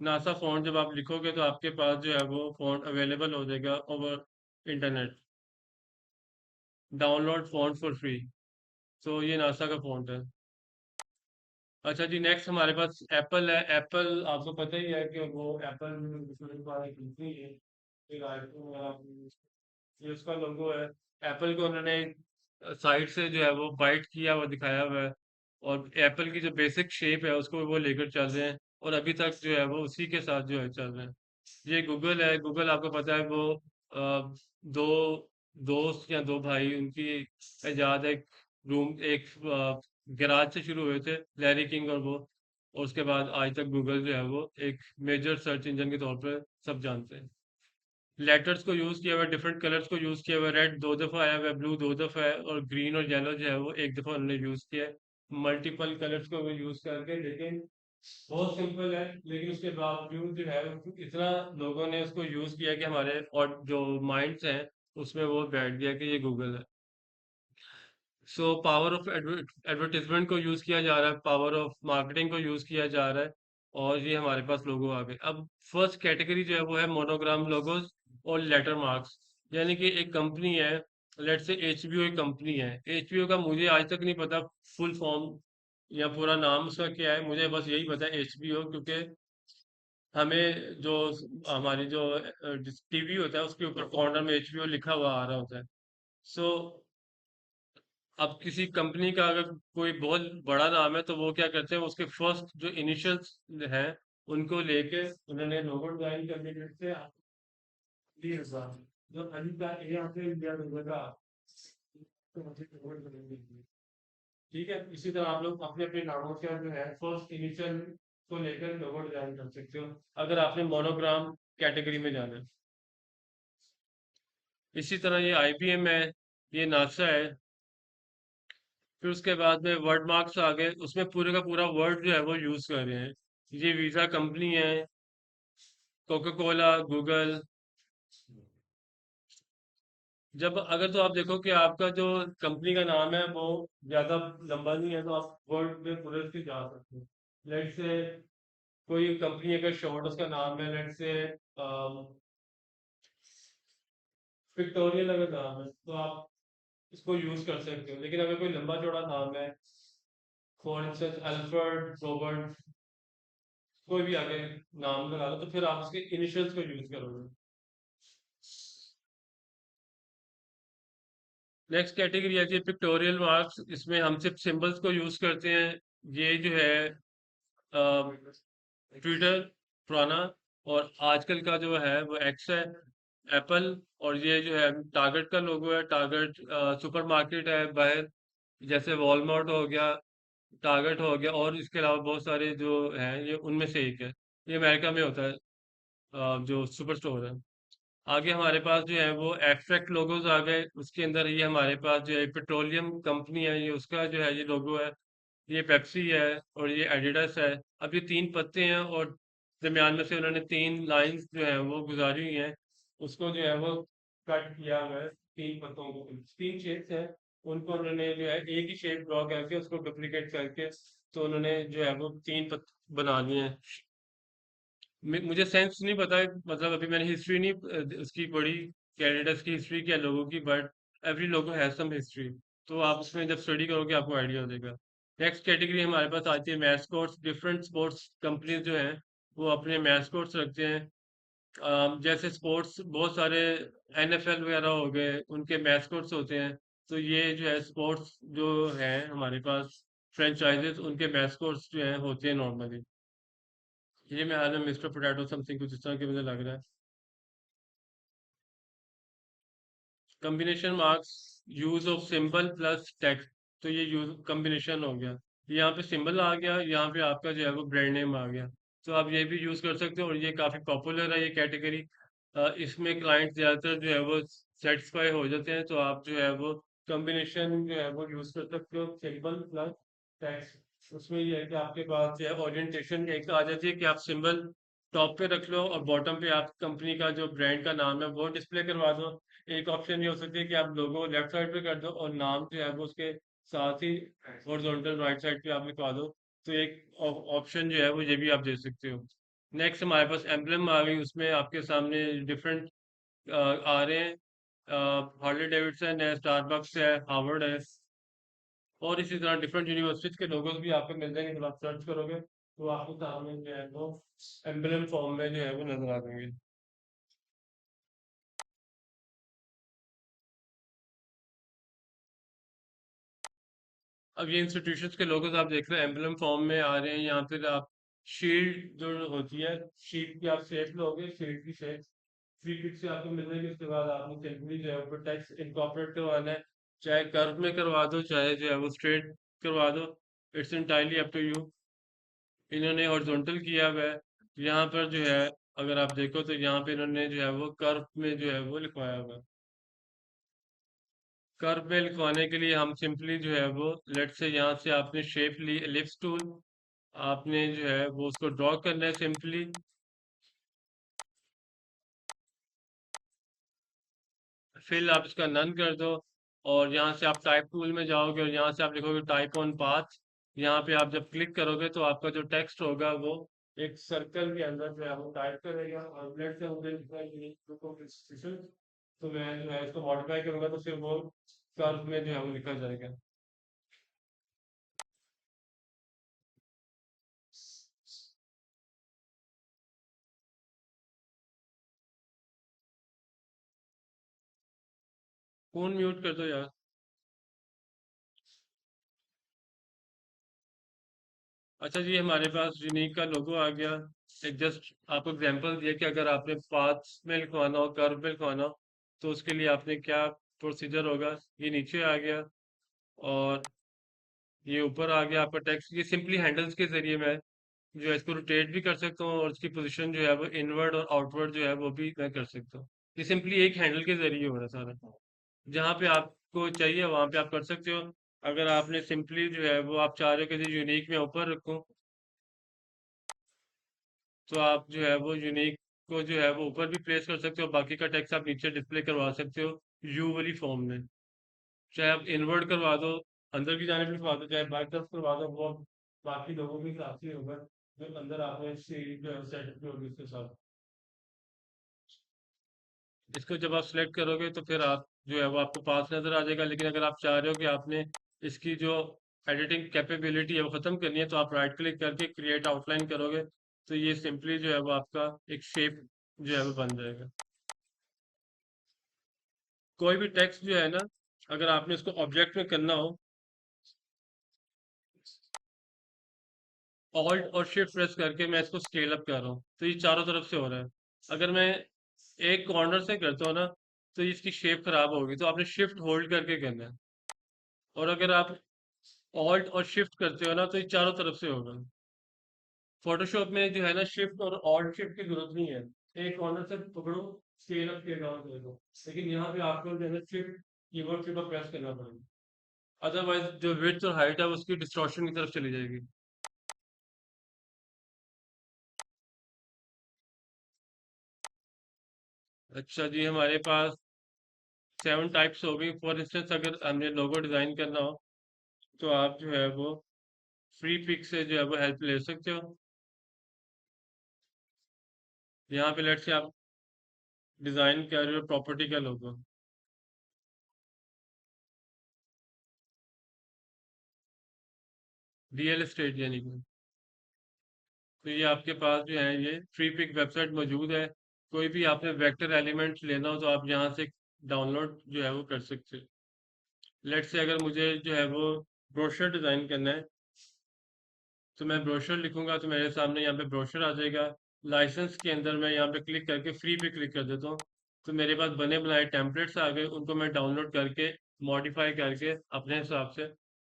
नासा फॉन्ट जब आप लिखोगे तो आपके पास जो है वो फॉन्ट अवेलेबल हो जाएगा over internet. Download font for free. तो ये नासा का फॉन्ट है। अच्छा जी, नेक्स्ट हमारे पास एप्पल है। एप्पल आपको पता ही है कि वो एप्पल वाली कंपनी है। फिर आईफोन वाला ये उसका लोगो है। एप्पल को उन्होंने साइड से जो है वो बाइट किया हुआ दिखाया हुआ है। और एप्पल की जो बेसिक शेप है उसको वो लेकर चल रहे हैं, और अभी तक जो है वो उसी के साथ जो है चल रहे हैं। ये गूगल है। गूगल आपको पता है वो दो दोस्त या दो भाई, उनकी इजाद एक रूम, एक गैराज से शुरू हुए थे, लैरी किंग और वो। और उसके बाद आज तक गूगल जो है वो एक मेजर सर्च इंजन के तौर पर सब जानते हैं। लेटर्स को यूज किया हुआ है, डिफरेंट कलर्स को यूज किया हुआ है। रेड 2 दफा आया हुआ है, ब्लू 2 दफा है, और ग्रीन और येलो जो है वो एक दफा उन्होंने यूज किया है। मल्टीपल कलर्स को वो यूज करके, लेकिन बहुत सिंपल है। लेकिन उसके बावजूद जो है इतना लोगों ने उसको यूज किया कि हमारे और जो माइंड्स हैं उसमें वो बैठ गया कि ये गूगल है। सो पावर ऑफ एडवर्टीजमेंट को यूज किया जा रहा है, पावर ऑफ मार्केटिंग को यूज किया जा रहा है। और ये हमारे पास लोगो आ गए। अब फर्स्ट कैटेगरी जो है वो है मोनोग्राम लोगोस और लेटर मार्क्स। यानी कि एक कंपनी है, लेट से एचबीओ एक कंपनी है। एचबीओ का मुझे आज तक नहीं पता फुल फॉर्म या पूरा नाम उसका क्या है, मुझे बस यही पता है एचबीओ, क्योंकि हमें जो हमारी जो टीवी होता है उसके ऊपर कॉर्नर में एचबीओ लिखा हुआ आ रहा होता है। सो अब किसी कंपनी का अगर कोई बहुत बड़ा नाम है तो वो क्या करते हैं, उसके फर्स्ट जो इनिशियल्स हैं उनको लेके उन्होंने लोगो डिजाइन करने के लिए 20,000 जो अली का ए आते इंडिया में का तो मुझे convert करने के लिए। ठीक है, इसी तरह आप लोग अपने अपने नामों का जो है फर्स्ट इनिशियल को लेकर लोगो डिजाइन कर सकते हो अगर आपने मोनोग्राम कैटेगरी में जाना है। इसी तरह ये आईबीएम है, ये नासा है। फिर उसके बाद में वर्ड मार्क्स आ गए, उसमें पूरे का पूरा वर्ड जो है वो यूज कर रहे हैं। ये वीजा कंपनी है, कोका कोला, गूगल। जब अगर तो आप देखो कि आपका जो कंपनी का नाम है वो ज्यादा लंबा नहीं है तो आप वर्ड में पूरे उसके जा सकते हो। लेट से कोई कंपनी अगर शॉर्ट उसका नाम है, लेट से विक्टोरियल अगर नाम है तो आप इसको यूज कर सकते हो। लेकिन अगर कोई लंबा चौड़ा नाम है, फॉर इंस्टेंस अल्फ्रेड रॉबर्ट, कोई भी आगे नाम लगा लो तो फिर आप उसके इनिशियल्स को यूज करोगे। नेक्स्ट कैटेगरी आती है पिक्टोरियल मार्क्स, इसमें हम सिर्फ सिंबल्स को यूज करते हैं। ये जो है ट्विटर पुराना, और आजकल का जो है वो एक्स है, एप्पल। और ये जो है टारगेट का लोगो है, टारगेट सुपरमार्केट है बाहर, जैसे वॉलमार्ट हो गया, टारगेट हो गया, और इसके अलावा बहुत सारे जो हैं ये उनमें से एक है। ये अमेरिका में होता है, जो सुपर स्टोर है। आगे हमारे पास जो है वो एब्स्ट्रैक्ट लोगोज आ गए, उसके अंदर ये हमारे पास जो है पेट्रोलियम कंपनी है, ये उसका जो है ये लोगो है। ये पेप्सी है और ये एडिडास है। अब ये तीन पत्ते हैं और दरम्यान में से उन्होंने तीन लाइंस जो है वो गुजारी हुई हैं, उसको जो है वो कट किया हुआ है। तीन पत्तों को, तीन शेप्स हैं, उनको उन्होंने जो है एक ही शेप ड्रॉ करके उसको डुप्लीकेट करके तो उन्होंने जो है वो तीन पत्ते बना लिए हैं। मुझे सेंस नहीं पता है, मतलब अभी मैंने हिस्ट्री नहीं उसकी पढ़ी, कैंडिडेट्स की हिस्ट्री क्या लोगों की, but every logo has some history. तो आप उसमें जब स्टडी करोगे आपको आइडिया हो जाएगा। नेक्स्ट कैटेगरी हमारे पास आती है मैस्कॉट्स। डिफरेंट स्पोर्ट्स कंपनीज जो हैं वो अपने मैस्कॉट्स रखते हैं। जैसे स्पोर्ट्स बहुत सारे एनएफएल वगैरह हो गए, उनके मैस्कॉट्स होते हैं। तो ये जो है स्पोर्ट्स जो है हमारे पास फ्रेंचाइजेस, उनके मैस्कॉट्स जो हैं होते हैं नॉर्मली। ये मैं हाल में मिस्टर पोटैटो समथिंग कुछ इस तरह के मुझे लग रहा है। Combination marks, use of symbol plus text. तो ये यूज कॉम्बिनेशन हो गया, यहाँ पे सिंबल आ गया, यहाँ पे आपका जो है वो ब्रांड नेम आ गया। तो आप ये भी यूज कर सकते हो और ये काफी पॉपुलर है ये कैटेगरी। इसमें क्लाइंट ज्यादातर जो है वो सेटिस्फाई हो जाते हैं, तो आप जो है वो कॉम्बिनेशन जो है वो यूज कर सकते हो, सिंबल प्लस टेक्स्ट। उसमें ये है कि आपके पास जो है ओरिएंटेशन एक तो आ जाती है कि आप सिंबल टॉप पे रख लो और बॉटम पे आप कंपनी का जो ब्रांड का नाम है वो डिस्प्ले करवा दो। एक ऑप्शन ये हो सकती है कि आप लोगो लेफ्ट साइड पे कर दो और नाम जो है वो उसके साथ ही हॉरिजॉन्टल राइट साइड पे आप लिखवा दो। तो एक ऑप्शन जो है वो ये भी आप दे सकते हो। नेक्स्ट हमारे पास एम्बलम आ गई, उसमें आपके सामने डिफरेंट आ रहे हैं। हार्ले डेविडसन है, स्टारबक्स है, हार्वर्ड है, और इसी तरह डिफरेंट यूनिवर्सिटीज के लोगोस भी आपको मिल जाएंगे। जब आप सर्च करोगे तो आपको सामने जो है वो एम्बलम फॉर्म में जो है वो नजर आ जाएंगे। अब ये इंस्टीट्यूशंस के लोगोस आप देख रहे हैं एम्बलम फॉर्म में आ रहे हैं। यहाँ फिर आप शील्ड जो होती है, शील्ड की आप शेप लोगे, शील्ड की शेप शील्ड से आपको मिल जाएगी। उसके बाद आपको सिंपली जो है ऊपर टेक्स्ट इनकॉर्पोरेट करवाना है, चाहे कर्व में करवा दो चाहे जो है वो स्ट्रेट करवा दो। It's entirely up to you. इन्होंने हॉरिजॉन्टल किया हुआ है, यहाँ पर जो है अगर आप देखो तो यहाँ पे इन्होंने जो है वो कर्व में जो है वो लिखवाया हुआ है। कर्व में लिखवाने के लिए हम सिंपली जो है वो लेट से यहाँ से आपने शेप ली एलिप्स टूल, आपने जो है वो उसको ड्रॉ करना है सिंपली। फिल आप इसका नन कर दो और यहाँ से आप टाइप टूल में जाओगे और यहाँ से आप लिखोगे टाइप ऑन पाथ। यहाँ पे आप जब क्लिक करोगे तो आपका जो टेक्स्ट होगा वो एक सर्कल के अंदर जो है वो टाइप करेगा। और लेट से मुझे लिखना है unique group of institutions, तो मैं जो है इसको मॉडिफाई करूंगा तो फिर वो कर्व में जो है वो लिखा जाएगा। फोन म्यूट कर दो यार। अच्छा जी, हमारे पास यूनिक का लोगो आ गया। एक जस्ट आपको एग्जांपल दिया कि अगर आपने पाथ्स में लिखवाना हो, कर्व में लिखवाना हो, तो उसके लिए आपने क्या प्रोसीजर होगा। ये नीचे आ गया और ये ऊपर आ गया आपका टेक्स्ट। ये सिंपली हैंडल्स के जरिए मैं जो है इसको रोटेट भी कर सकता हूँ और इसकी पोजीशन जो है वो इनवर्ड और आउटवर्ड जो है वो भी मैं कर सकता हूँ। ये सिंपली एक हैंडल के जरिए हो रहा है सारा। जहाँ पे आपको चाहिए वहां पे आप कर सकते हो। अगर आपने सिंपली जो है वो आप चाह रहे हो कि यूनिक में ऊपर रखूं, तो आप जो है वो यूनिक को जो है वो ऊपर भी प्लेस कर सकते हो, बाकी का टेक्स्ट आप नीचे डिस्प्ले करवा सकते हो यू वाली फॉर्म में। चाहे आप इनवर्ट करवा दो, अंदर की जाने लिखवा दो, चाहे बाई तरफ करवा दो, वो बाकी लोगों के हिसाब से होगा जो अंदर आपने सीरीज जो है सेटअप होगी उसके साथ। इसको जब आप सिलेक्ट करोगे तो फिर आप जो है वो आपको पास नजर आ जाएगा। लेकिन अगर आप चाह रहे हो कि आपने इसकी जो एडिटिंग कैपेबिलिटी है वो खत्म करनी है, तो आप राइट क्लिक करके क्रिएट आउटलाइन करोगे, तो ये सिंपली जो है वो आपका एक शेप जो है वो बन जाएगा। कोई भी टेक्स्ट जो है ना, अगर आपने इसको ऑब्जेक्ट में करना हो, ऑल्ट और शिफ्ट प्रेस करके मैं इसको स्केल अप कर रहा हूँ, तो ये चारों तरफ से हो रहा है। अगर मैं एक कॉर्नर से करता हूँ ना, तो इसकी शेप खराब होगी, तो आपने शिफ्ट होल्ड करके करना है। और अगर आप ऑल्ट और शिफ्ट करते हो ना, तो ये चारों तरफ से होगा। फोटोशॉप में जो है ना, शिफ्ट और ऑल्ट शिफ्ट की जरूरत नहीं है। एक कॉर्नर से पकड़ो, स्केल अप स्केल डाउन कर दो। लेकिन यहाँ पे आपको जो है ना शिफ्ट कीबोर्ड के ऊपर प्रेस करना पड़ेगा। अदरवाइज जो विड्थ और हाइट है उसकी डिस्टॉर्शन की तरफ चली जाएगी। अच्छा जी, हमारे पास 7 टाइप्स हो गई। फॉर इंस्टेंस अगर हमने लोगो डिजाइन करना हो, तो आप जो है वो फ्री पिक से जो है वो हेल्प ले सकते हो। यहाँ पे लेट से आप डिजाइन कर रहे हो प्रॉपर्टी का लोगो, रियल एस्टेट यानी कि, तो ये आपके पास जो है ये फ्री पिक वेबसाइट मौजूद है। कोई भी आपने वेक्टर एलिमेंट लेना हो तो आप यहाँ से डाउनलोड जो है वो कर सकते हो। लेट से अगर मुझे जो है वो ब्रोशर डिजाइन करना है, तो मैं ब्रोशर लिखूंगा तो मेरे सामने यहाँ पे ब्रोशर आ जाएगा। लाइसेंस के अंदर मैं यहाँ पे क्लिक करके फ्री पे क्लिक कर देता हूँ, तो मेरे पास बने बनाए टेम्पलेट्स आ गए। उनको मैं डाउनलोड करके मॉडिफाई करके अपने हिसाब से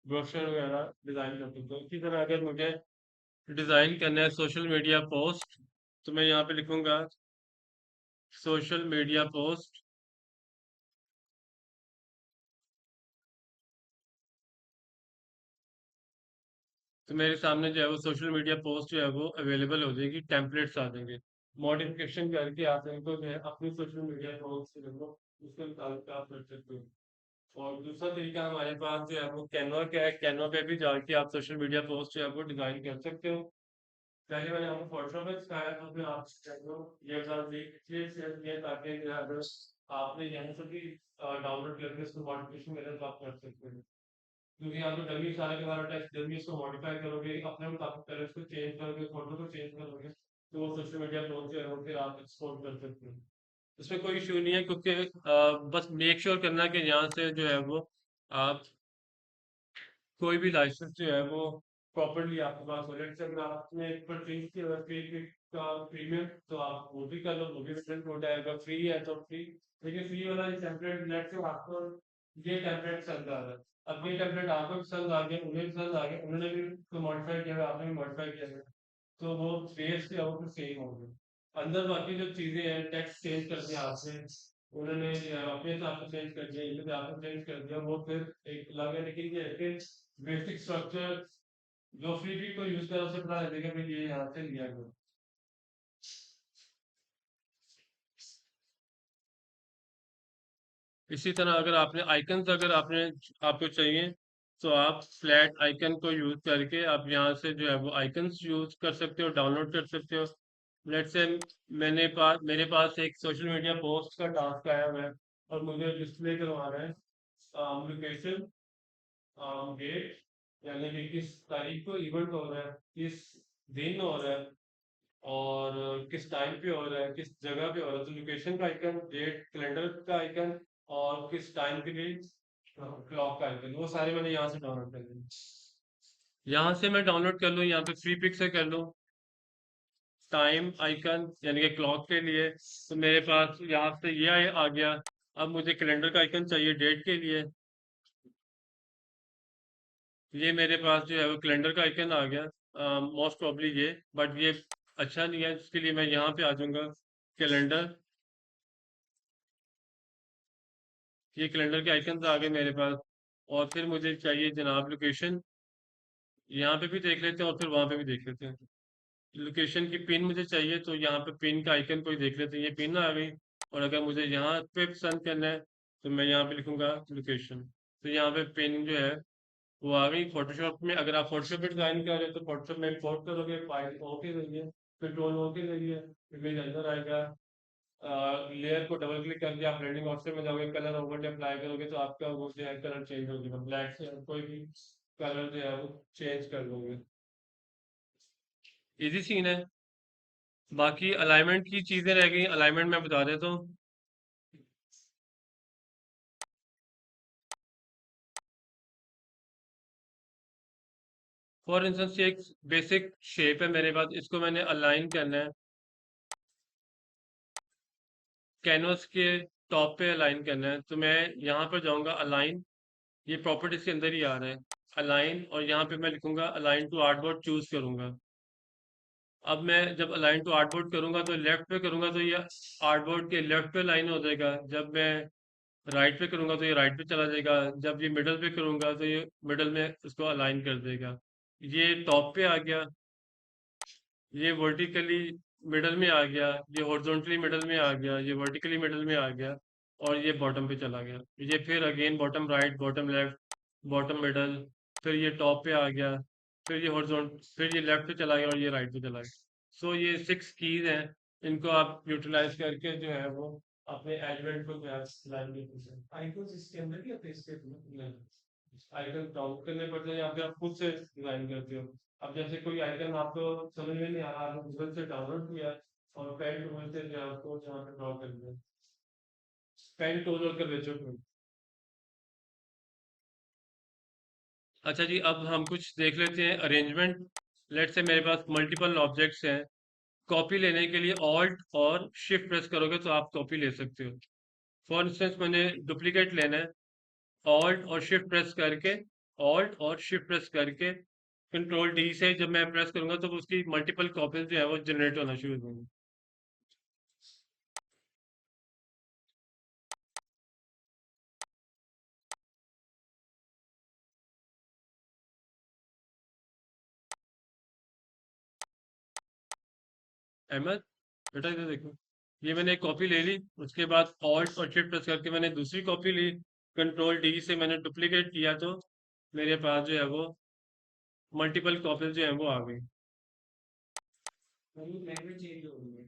ब्रोशर वगैरह डिजाइन कर सकता हूँ। इसी तरह अगर मुझे डिजाइन करना है सोशल मीडिया पोस्ट, तो मैं यहाँ पे लिखूंगा सोशल मीडिया पोस्ट। तो मेरे सामने जो है वो सोशल मीडिया पोस्ट जो है वो अवेलेबल हो जाएगी, टेम्पलेट्स आ जाएंगे। मॉडिफिकेशन करके आप इनको जो है अपनी सोशल मीडिया पोस्ट से देखो, उसके मुताबिक आप कर सकते हो। और दूसरा तरीका हमारे पास जो है वो कैनवा का है। कैनवा पे भी जाके आप सोशल मीडिया पोस्ट जो है वो डिजाइन कर सकते हो। पहले मैंने आपको फोटोशॉप में सिखाया था, फिर आप ये एग्जाम देखिए शेयर किया, ताकि जो है अगर आपने यहाँ से भी डाउनलोड करके इसको मॉडिफिकेशन करें तो आप कर सकते हो। क्योंकि यहाँ पे डमी सारा के सारा टेक्स्ट जब भी इसको मॉडिफाई करोगे अपने मुताबिक कलर इसको चेंज करोगे, फोटो को चेंज करोगे, तो वो सोशल मीडिया पहुंच जाएगा और फिर आप एक्सपोर्ट कर सकते हो। इसमें कोई इशू नहीं है, क्योंकि बस मेक श्योर करना कि यहाँ से जो है वो आप कोई भी लाइसेंस जो है वो प्रॉपरली आपके पास हो। जैसे अगर आपने परचेज किया हुआ का प्रीमियम, तो आप वो भी कर लो, वो भी रिटर्न कोड आएगा। फ्री है तो फ्री। लेकिन फ्री वाला ये टेम्पलेट नेट से आपको ये टेम्पलेट पसंद आ रहा है। अब ये टेम्पलेट आपको पसंद आ गया, उन्हें पसंद आ गया, उन्होंने भी तो मॉडिफाई किया हुआ, आपने भी मॉडिफाई किया हुआ, तो वो बेस के वो सेम होंगे। अंदर बाकी जो चीजें हैं, टेक्स्ट चेंज कर दिया आपने, उन्होंने अपने हिसाब से चेंज कर दिया, इन्होंने भी आपने चेंज कर दिया, वो फिर एक अलग है। लेकिन ये है कि बेसिक स्ट्रक्चर जो फ्री भी को यूज करा उसे पता लगेगा कि ये यहाँ से लिया गया। इसी तरह अगर आपने आइकन्स अगर आपने आपको चाहिए, तो आप फ्लैट आइकन को यूज करके आप यहाँ से जो है वो आइकन्स यूज कर सकते हो, डाउनलोड कर सकते हो। लेट्स से मेरे पास एक सोशल मीडिया पोस्ट का टास्क आया हुआ है और मुझे डिस्प्ले करवाना है लोकेशन, डेट, यानी कि किस तारीख को इवेंट हो रहा है, किस दिन हो रहा है, और किस टाइम पे हो रहा है, किस जगह पे हो रहा है। तो लोकेशन का आइकन, डेट, कैलेंडर का आइकन, और किस टाइम के लिए क्लॉक का आइकन, वो सारे मैंने यहाँ से डाउनलोड कर लिए। यहाँ से मैं डाउनलोड कर लूँ, यहाँ पे फ्री पिक से कर लूँ। टाइम आइकन यानी कि क्लॉक के लिए तो मेरे पास यहाँ से ये आ गया। अब मुझे कैलेंडर का आइकन चाहिए डेट के लिए। ये मेरे पास जो है वो कैलेंडर का आइकन आ गया, मोस्ट प्रॉब्ली ये, बट ये अच्छा नहीं है, इसके लिए मैं यहाँ पे आ जाऊंगा। कैलेंडर, ये कैलेंडर के आइकन आ गए मेरे पास। और फिर मुझे चाहिए जनाब लोकेशन। यहाँ पे भी देख लेते हैं और फिर वहां पे भी देख लेते हैं। लोकेशन की पिन मुझे चाहिए, तो यहाँ पे पिन का आइकन कोई देख लेते हैं, ये पिन आ गई। और अगर मुझे यहाँ पे पसंद करना है तो मैं यहाँ पे लिखूंगा लोकेशन। तो यहाँ पे पिन जो है वो आ गई। फोटोशॉप में अगर आप फोटोशॉप में डिजाइन कर रहे हो तो फोटोशॉप में इंपोर्ट करोगे, फाइल ओ के जरिए, कंट्रोल ओ के जरिए इमेज अंदर आएगा। लेयर को डबल क्लिक करके आप ब्लेंडिंग ऑप्शन में जाओगे, कलर ओवरले अप्लाई करोगे तो आपका वो जो है कलर चेंज हो जाएगा, ब्लैक से आप कोई भी कलर जो है वो चेंज कर लोगे। इजी सीन है। बाकी अलाइनमेंट की चीजें रह गई, अलाइनमेंट मैं बता देता हूँ। फॉर इंस्टेंस ये एक बेसिक शेप है मेरे पास, इसको मैंने अलाइन करना है। कैनवस के टॉप पे अलाइन करना है, तो मैं यहाँ पर जाऊंगा अलाइन। ये प्रॉपर्टीज के अंदर ही आ रहा है अलाइन, और यहाँ पे मैं लिखूंगा अलाइन टू आर्टबोर्ड चूज करूंगा। अब मैं जब अलाइन टू आर्टबोर्ड करूंगा तो लेफ्ट पे करूंगा तो ये आर्टबोर्ड के लेफ्ट पे लाइन हो जाएगा। जब मैं राइट पे करूंगा तो ये राइट पे चला जाएगा। जब ये मिडल पे करूंगा तो ये मिडल में इसको अलाइन कर देगा। ये टॉप पे आ गया, ये वर्टिकली मिडल में आ गया, ये हॉरिजॉन्टली मिडल में आ गया, ये वर्टिकली मिडल में आ गया, और ये बॉटम पे चला गया। ये फिर again bottom right, bottom left, bottom middle, फिर ये टॉप पे आ गया, फिर ये हॉरिजॉन्ट, फिर ये लेफ्ट पे चला गया और ये राइट पे चला गया। सो ये 6 कीज हैं, इनको आप यूटिलाइज करके जो है वो अपने एलिमेंट को जो है लाइन में आइकन इसके अंदर ही अपने इसके आइकन डाउनलोड करने पड़ते हैं या फिर आप खुद से डिजाइन करते हो। अब जैसे कोई आइकन आपको समझ में नहीं आ रहा, आपने गूगल से डाउनलोड किया और पेन टूल से जो है आपको यहाँ पे ड्रॉ कर दिया, पेन टूल और कर बेचो तुम। अच्छा जी, अब हम कुछ देख लेते हैं अरेंजमेंट। लेट से मेरे पास मल्टीपल ऑब्जेक्ट्स हैं। कॉपी लेने के लिए ऑल्ट और शिफ्ट प्रेस करोगे तो आप कॉपी ले सकते हो। फॉर इंस्टेंस मैंने डुप्लीकेट लेना है, ऑल्ट और शिफ्ट प्रेस करके, ऑल्ट और शिफ्ट प्रेस करके कंट्रोल डी से जब मैं प्रेस करूंगा तो उसकी मल्टीपल कॉपीज जो है वो जनरेट होना शुरू हो जाएंगी। अहमद, बेटा इधर देखो, ये मैंने एक कॉपी ले ली। उसके बाद ऑल्ट और शिफ्ट प्रेस करके मैंने दूसरी कॉपी ली। कंट्रोल डी से मैंने डुप्लीकेट किया तो मेरे पास जो है वो मल्टीपल कॉपीज जो है वो आ गई। लैंग्वेज चेंज हो गई है।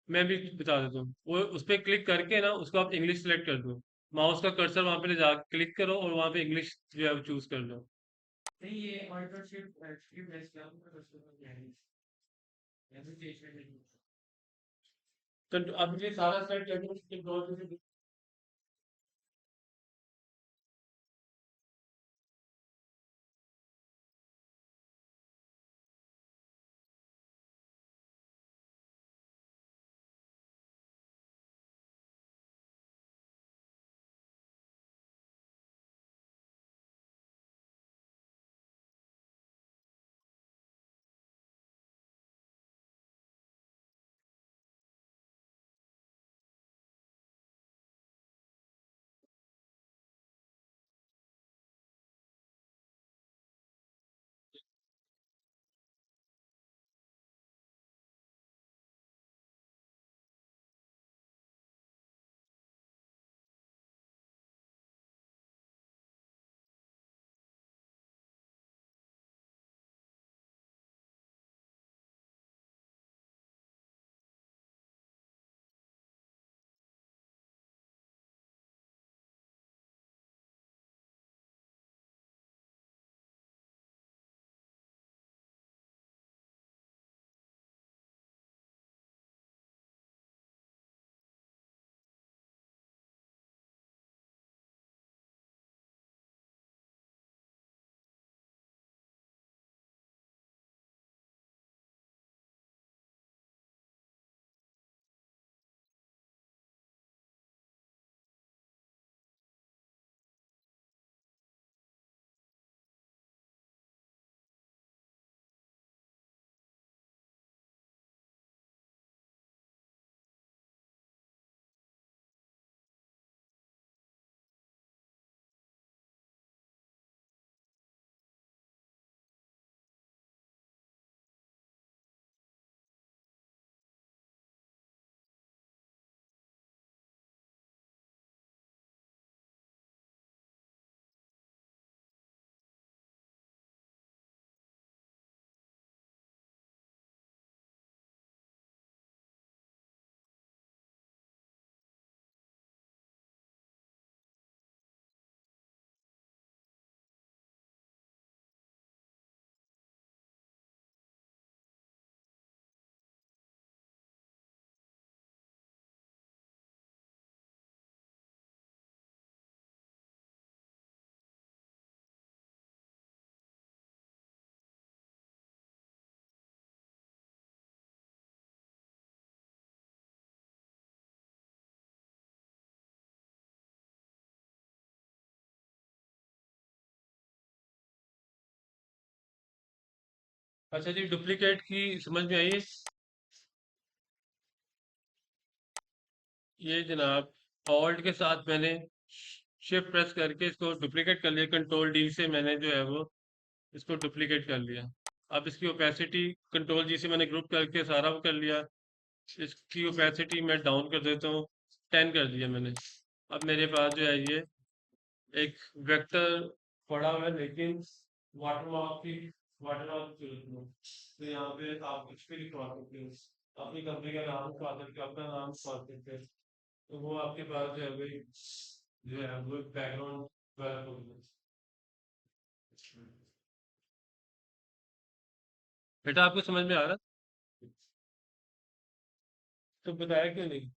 मैं भी बता देता हूँ, वो उस पर क्लिक करके ना उसको आप इंग्लिश सेलेक्ट कर दो। माउस का कर्सर वहां पे ले जा क्लिक करो और वहां पे इंग्लिश जो है वो चूज कर लो। नहीं, ये ऑल्टर शिफ्ट शिफ्ट प्रेस किया तो लैंग्वेज चेंज। तो अब ये सारा सेट कंट्रोल अच्छा जी, डुप्लीकेट की समझ में आई। ये जनाब ऑल्ट के साथ मैंने शिफ्ट प्रेस करके इसको डुप्लीकेट कर लिया, कंट्रोल डी से मैंने जो है वो इसको डुप्लीकेट कर लिया। अब इसकी ओपेसिटी कंट्रोल जी से मैंने ग्रुप करके सारा वो कर लिया। इसकी ओपेसिटी मैं डाउन कर देता हूँ, 10 कर दिया मैंने। अब मेरे पास जो है ये एक वेक्टर पड़ा हुआ है, लेकिन वाटरमार्क की वाटरमार्क की जरूरत नहीं। तो यहाँ पे आप कुछ भी लिखवा सकते हो, अपनी कंपनी का नाम लिखवा सकते हो, अपना नाम लिखवा सकते हो। तो वो आपके पास जो है भाई, जो है वो बैकग्राउंड डेवलप हो गया। बेटा आपको समझ में आ रहा? तो बताया क्यों नहीं?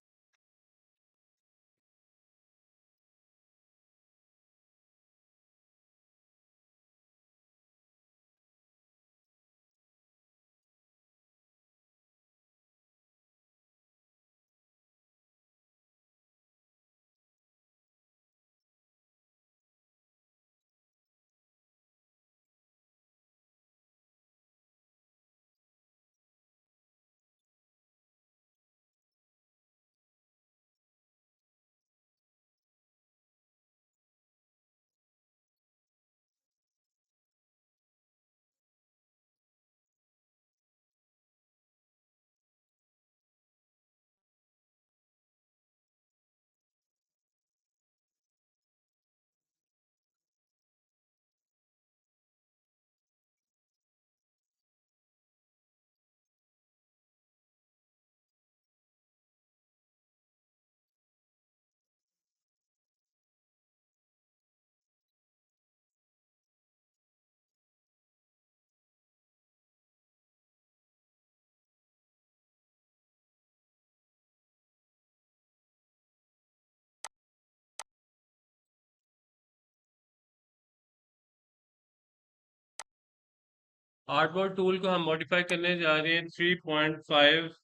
आर्टबोर्ड टूल को हम मॉडिफाई करने जा रहे हैं 3.5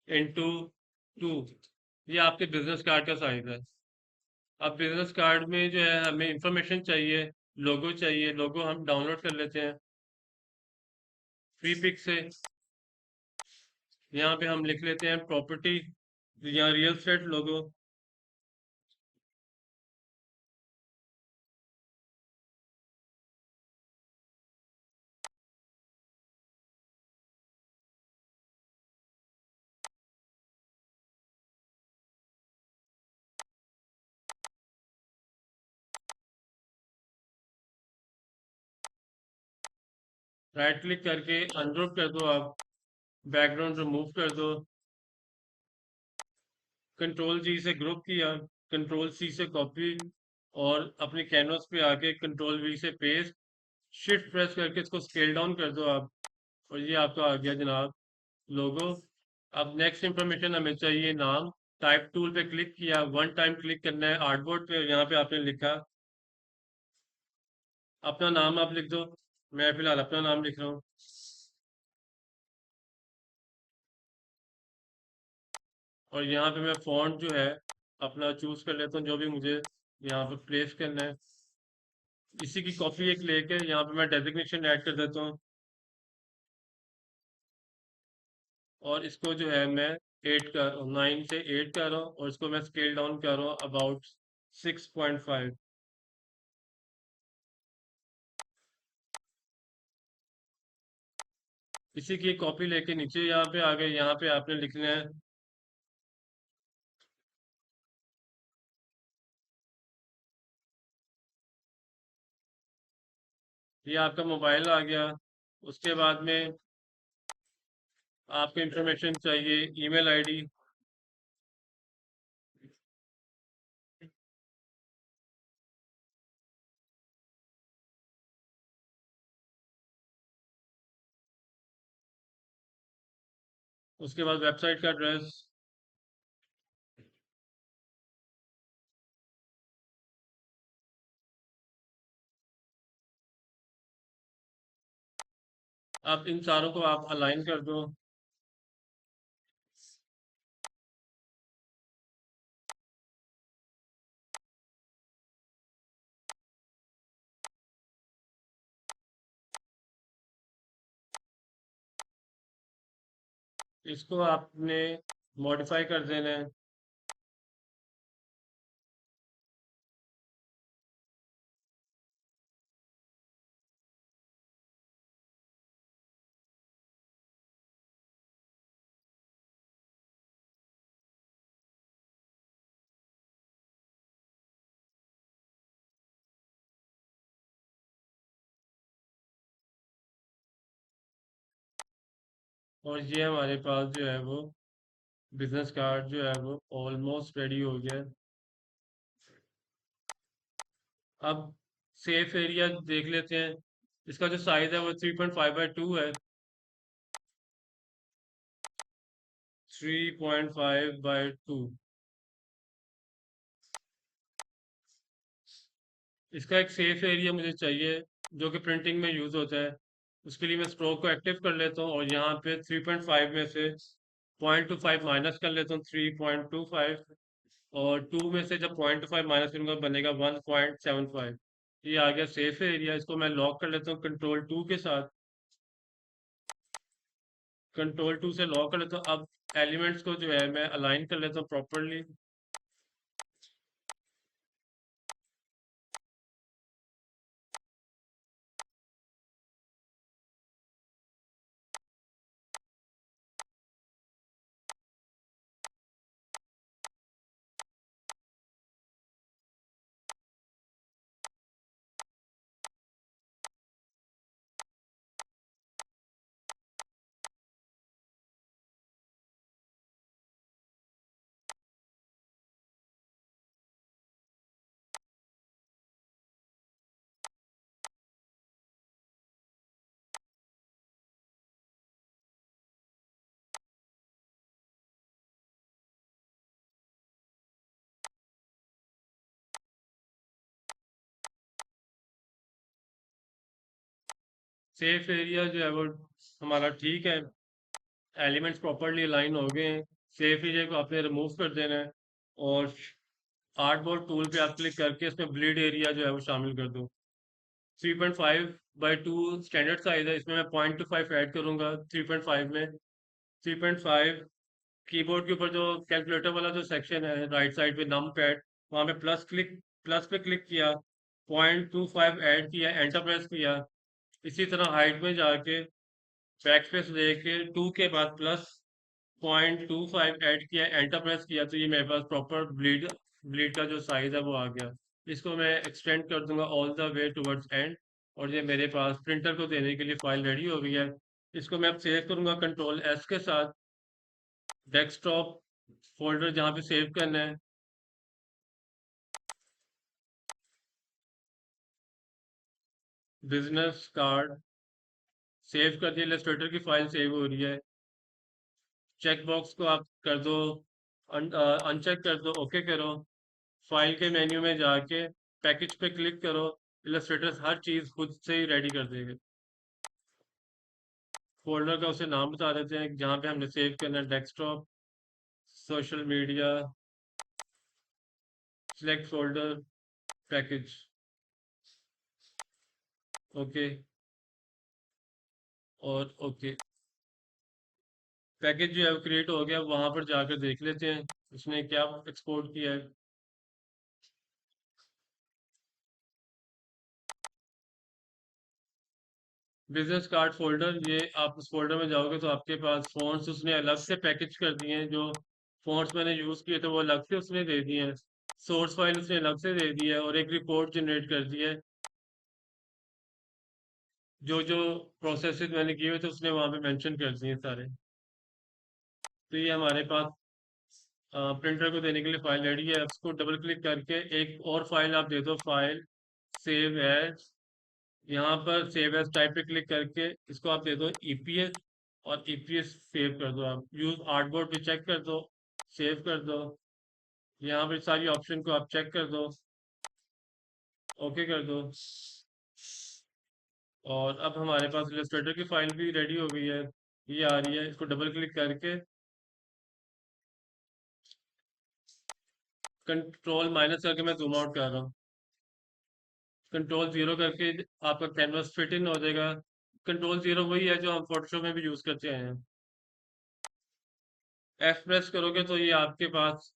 इंटू 2। ये आपके बिजनेस कार्ड का साइज है। अब बिजनेस कार्ड में जो है हमें इंफॉर्मेशन चाहिए, लोगो चाहिए। लोगो हम डाउनलोड कर लेते हैं फ्री पिक से। यहाँ पे हम लिख लेते हैं प्रॉपर्टी, या रियल एस्टेट लोगो। राइट क्लिक करके अनग्रुप कर दो आप, बैकग्राउंड रिमूव कर दो। कंट्रोल जी से ग्रुप किया, कंट्रोल सी से कॉपी, और अपने कैनवस पे आके कंट्रोल वी से पेस्ट। शिफ्ट प्रेस करके इसको स्केल डाउन कर दो आप, और ये आपका आ गया जनाब लोगो। अब नेक्स्ट इंफॉर्मेशन हमें चाहिए नाम। टाइप टूल पे क्लिक किया, वन टाइम क्लिक करना है आर्टबोर्ड पे, यहाँ पे आपने लिखा अपना नाम, आप लिख दो। मैं फिलहाल अपना नाम लिख रहा हूँ। और यहाँ पे मैं फॉन्ट जो है अपना चूज कर लेता हूँ, जो भी मुझे यहाँ पे प्लेस करना है। इसी की कॉपी एक लेके यहाँ पे मैं डेजिग्नेशन ऐड कर देता हूँ, और इसको जो है मैं 9 से 8 कर रहा हूँ, और इसको मैं स्केल डाउन कर रहा हूँ अबाउट 6.5। इसी की कॉपी लेके नीचे यहाँ पे आ गए। यहाँ पे आपने लिखना है, ये आपका मोबाइल आ गया। उसके बाद में आपको इंफॉर्मेशन चाहिए, ईमेल आईडी। उसके बाद वेबसाइट का एड्रेस। अब इन सारों को आप अलाइन कर दो। इसको आपने मॉडिफाई कर देना है। और ये हमारे पास जो है वो बिजनेस कार्ड जो है वो ऑलमोस्ट रेडी हो गया है। अब सेफ एरिया देख लेते हैं। इसका जो साइज है वो 3.5/2 है। 3.5/2। इसका एक सेफ एरिया मुझे चाहिए जो कि प्रिंटिंग में यूज होता है। उसके लिए मैं स्ट्रोक को एक्टिव कर लेता हूँ और यहाँ पे 3.5 में से 0.25 माइनस कर लेता हूँ, 3.25। और 2 में से जब 0.5 माइनस करूंगा बनेगा 1.75। ये आ गया सेफ एरिया। इसको मैं लॉक कर लेता हूँ कंट्रोल 2 के साथ। कंट्रोल 2 से लॉक कर लेता हूँ। अब एलिमेंट्स को जो है मैं अलाइन कर लेता हूँ प्रॉपरली। सेफ एरिया जो है वो हमारा ठीक है। एलिमेंट्स प्रॉपरली अलाइन हो गए हैं। सेफ एरिया को आपने रिमूव कर देना है और आर्टबोर्ड टूल पे आप क्लिक करके इसमें ब्लीड एरिया जो है वो शामिल कर दो। 3.5/2 स्टैंडर्ड साइज है। इसमें मैं 0.25 ऐड करूंगा 3.5 में। 3.5 कीबोर्ड के ऊपर जो कैलकुलेटर वाला जो सेक्शन है राइट साइड पे नम पैड, वहाँ पे प्लस पे क्लिक किया, 0.25 ऐड किया, एंटर प्रेस किया। इसी तरह हाइट में जाके बैक स्पेस लेके 2 के बाद प्लस 0.25 ऐड किया, एंटर प्रेस किया, तो ये मेरे पास प्रॉपर ब्लीड ब्लीड का जो साइज है वो आ गया। इसको मैं एक्सटेंड कर दूंगा all the way towards and. और ये मेरे पास प्रिंटर को देने के लिए फाइल रेडी हो गई है। इसको मैं अब सेव करूंगा कंट्रोल S के साथ। डेस्कटॉप फोल्डर जहाँ पे सेव करना है। बिजनेस कार्ड सेव कर दिया। इलस्ट्रेटर की फाइल सेव हो रही है। चेक बॉक्स को आप कर दो अनचेक कर दो, ओके करो। फाइल के मेन्यू में जाके पैकेज पे क्लिक करो। इलस्ट्रेटर हर चीज खुद से ही रेडी कर देगा। फोल्डर का उसे नाम बता देते हैं जहाँ पे हमने सेव करना है। Desktop, social media, select folder, package, okay और ओके। पैकेज जो है क्रिएट हो गया। वहां पर जाकर देख लेते हैं उसने क्या एक्सपोर्ट किया है। बिजनेस कार्ड फोल्डर, ये आप उस फोल्डर में जाओगे तो आपके पास फ़ॉन्ट्स उसने अलग से पैकेज कर दिए हैं। जो फ़ॉन्ट्स मैंने यूज़ किए थे वो अलग से उसने दे दिए हैं। सोर्स फाइल उसने अलग से दे दी है और एक रिपोर्ट जनरेट कर दी है। जो जो प्रोसेसेस मैंने किए हुए थे उसने वहाँ पे मेंशन कर दिए सारे। तो ये हमारे पास प्रिंटर को देने के लिए फाइल रेडी है। उसको डबल क्लिक करके एक और फाइल आप दे दो, फाइल सेव एज। यहाँ पर सेव एज टाइप पे क्लिक करके इसको आप दे दो ईपीएस और ईपीएस सेव कर दो। आप यूज आर्टबोर्ड पे चेक कर दो, सेव कर दो। यहाँ पर सारी ऑप्शन को आप चेक कर दो, ओके कर दो। और अब हमारे पास इलस्ट्रेटर की फाइल भी रेडी हो गई है। ये आ रही है। इसको डबल क्लिक करके कंट्रोल माइनस करके मैं जूम आउट कर रहा हूँ। कंट्रोल 0 करके आपका कैनवास फिट इन हो जाएगा। कंट्रोल 0 वही है जो हम फोटोशॉप में भी यूज करते हैं। एफ प्रेस करोगे तो ये आपके पास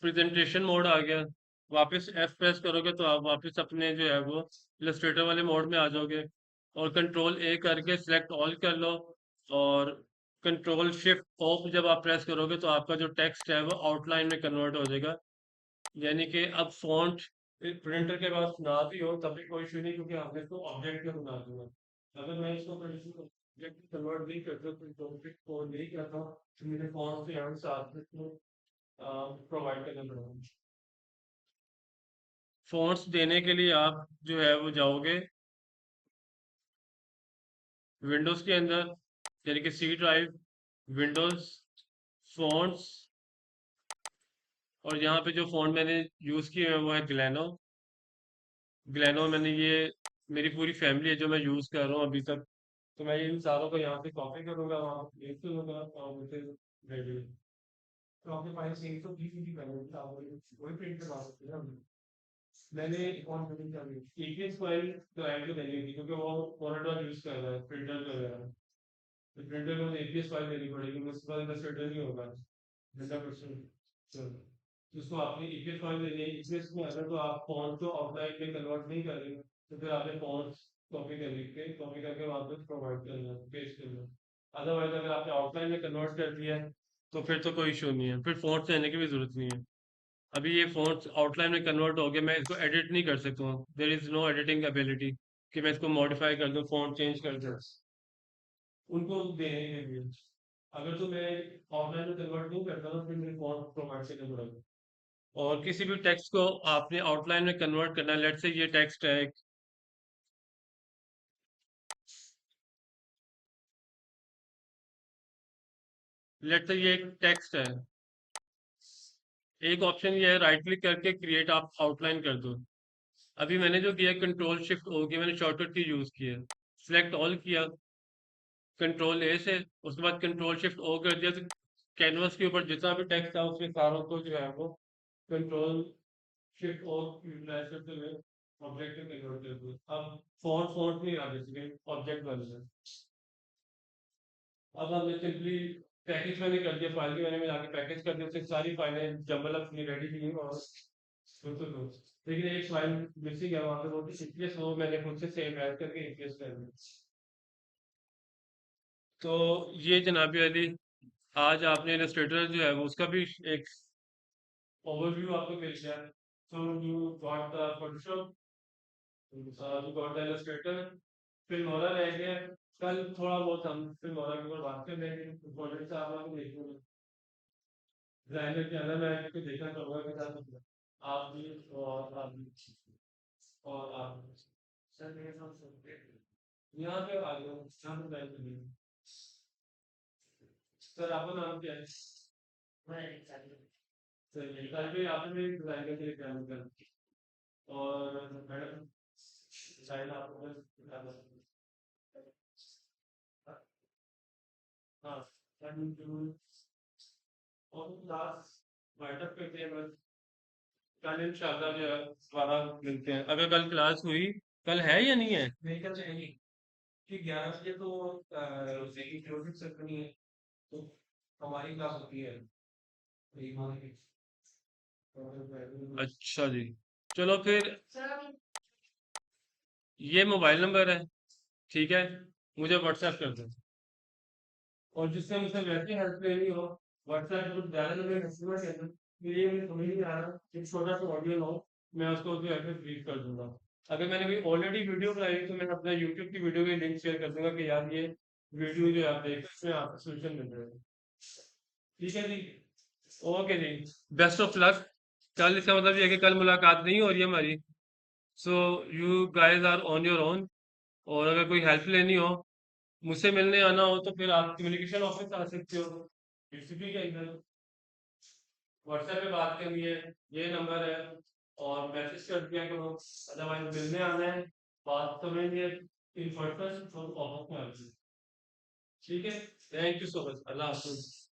प्रेजेंटेशन मोड आ गया। वापस एफ प्रेस करोगे तो आप वापस अपने जो है वो इलस्ट्रेटर वाले मोड में आ जाओगे। और कंट्रोल ए करके सिलेक्ट ऑल कर लो। और कंट्रोल शिफ्ट ऑफ जब आप प्रेस करोगे तो आपका जो टेक्स्ट है वो आउटलाइन में कन्वर्ट हो जाएगा। यानी कि अब फॉन्ट प्रिंटर के पास ना भी हो तब भी कोई इशू नहीं, क्योंकि हमने इसको ऑब्जेक्ट में बना दूंगा। अगर मैं इसको ऑब्जेक्ट में कन्वर्ट नहीं करता, कोई टॉपिक को नहीं करता, तो मुझे फॉन्ट से यहाँ साथ में प्रोवाइड करना पड़ेगा। फॉन्ट्स देने के लिए आप जो है वो जाओगे विंडोज के अंदर, यानी कि सी ड्राइव, विंडोज, फॉन्ट्स। और यहाँ पे जो फॉन्ट मैंने यूज़ किए हैं वो है ग्लेनो। ग्लेनो मैंने ये मेरी पूरी फैमिली है जो मैं यूज़ कर रहा हूँ अभी तक। तो मैं इन सारों को यहाँ से कॉपी करूंगा, वहाँ पेस्ट करूंगा और मुझे रेडी। तो आपके पास सेम तो की पहले आप वही प्रिंट करवा सकते हैं हम। मैंने कौन प्रिंट कर ली ईपीएस फाइल क्लाइंट को देनी होगी, क्योंकि वो मॉनिटर यूज कर रहा है प्रिंटर कर रहा है। तो प्रिंटर को ईपीएस फाइल देनी पड़ेगी, उसके बाद इलस्ट्रेटर नहीं होगा 100%। तो उसको आपने ईपीएस फाइल देनी है। ईपीएस में अगर तो आप फॉन्ट को आउटलाइन में कन्वर्ट नहीं कर रहे तो फिर आपने फॉन्ट कॉपी करके वापस प्रोवाइड करना, पेस्ट करना। अदरवाइज अगर आपने आउटलाइन में कन्वर्ट कर दिया है तो फिर तो कोई इशू नहीं है, फिर फॉन्ट से आने की भी जरूरत नहीं है। अभी ये फॉन्ट आउटलाइन में कन्वर्ट हो गया, मैं इसको एडिट नहीं कर सकता हूँ, there is no editing ability कि मैं इसको मॉडिफाई कर दूँ, फॉन्ट चेंज कर दूँ उनको देने के लिए। अगर तो मैं ऑनलाइन में कन्वर्ट नहीं करता तो फिर मेरे फॉन्ट प्रोवाइड करना पड़ेगा। और किसी भी टेक्स्ट को आपने आउटलाइन में कन्वर्ट करना है, लेट से ये टेक्स्ट है, लेट से ये एक टेक्स्ट है, एक ऑप्शन ये है राइट क्लिक करके क्रिएट आप आउटलाइन कर दो। अभी मैंने जो किया कंट्रोल शिफ्ट ओ किया, मैंने शॉर्टकट की यूज किया, सिलेक्ट ऑल किया कंट्रोल ए से, उसके बाद कंट्रोल शिफ्ट ओ कर दिया तो कैनवस के ऊपर जितना भी टेक्स्ट था उसके सारों को जो है वो कंट्रोल शिफ्ट ओ यूटिलाइज करते हुए ऑब्जेक्ट में कन्वर्ट कर दिया। अब फॉन्ट फॉन्ट नहीं आ रही, ऑब्जेक्ट बन गया। अब हमने सिंपली पैकेज मैंने कर दिया, फाइल के मैंने में जाके पैकेज कर दिया, उससे सारी फाइलें जंबल अपनी रेडी की और बिल्कुल दो। लेकिन एक फाइल मिसिंग है वहाँ पे, वो भी ईपीएस, वो मैंने खुद से सेव ऐड करके ईपीएस कर दिया। तो ये जनाबी वाली आज आपने इलस्ट्रेटर जो है वो उसका भी एक ओवरव्यू आपको मिल गया। So you got the Photoshop, you got the Illustrator, Filmora रह गया। कल थोड़ा बहुत हम फिल्मोरा के ऊपर बात कर लेंगे, इम्पोर्टेंट से आप लोग देखेंगे डिजाइनर के अंदर मैं आपको देखना चाहूंगा के साथ आप भी और आप भी और आप भी। सर मेरे साथ यहाँ पे आ गया, यहाँ पे बैठ के सर आपका नाम क्या है? चलिए कल भी आपने भी डिजाइनर के लिए काम कर और मैडम डिजाइन आपको मैं बता सकती हूँ। हाँ and और क्लास वाइंडअप करते हैं बस। कल इंशाल्लाह जो है दोबारा मिलते हैं, अगर कल क्लास हुई, कल है या नहीं है? मेरे ख्याल से नहीं कि 11 बजे तो की क्लोजिंग सेरेमनी है, तो हमारी क्लास होती है यही मान के। अच्छा जी, चलो फिर ये मोबाइल नंबर है, ठीक है, मुझे व्हाट्सएप कर दो। और जिससे मुझसे वैसे हेल्प लेनी हो व्हाट्सएप पर ज़्यादा लोग कस्टमर के अंदर, तो ये मुझे समझ नहीं आ रहा, एक छोटा सा ऑडियो लो, मैं उसको जो है रीड कर दूंगा। अगर मैंने कोई ऑलरेडी वीडियो बनाई है तो मैं अपना यूट्यूब की वीडियो के लिंक शेयर कर दूंगा कि यार ये वीडियो जो आप देख इसमें आपको सोल्यूशन मिल रहा है। ठीक है जी, ओके जी, बेस्ट ऑफ लक। कल इसका मतलब ये है कि कल मुलाकात नहीं हो रही है हमारी। So you guys are on your own. और अगर कोई हेल्प लेनी हो, मुझसे मिलने आना हो तो फिर आप कम्युनिकेशन ऑफिस आ सकते हो, यूसीपी के अंदर व्हाट्सएप पे बात करनी है, ये नंबर है, और मैसेज कर दिया करो। अदरवाइज मिलने आना है, बात करेंगे इन पर्सन, तो ऑफिस में आ जाइए। ठीक है, thank you so much, Allah Hafiz.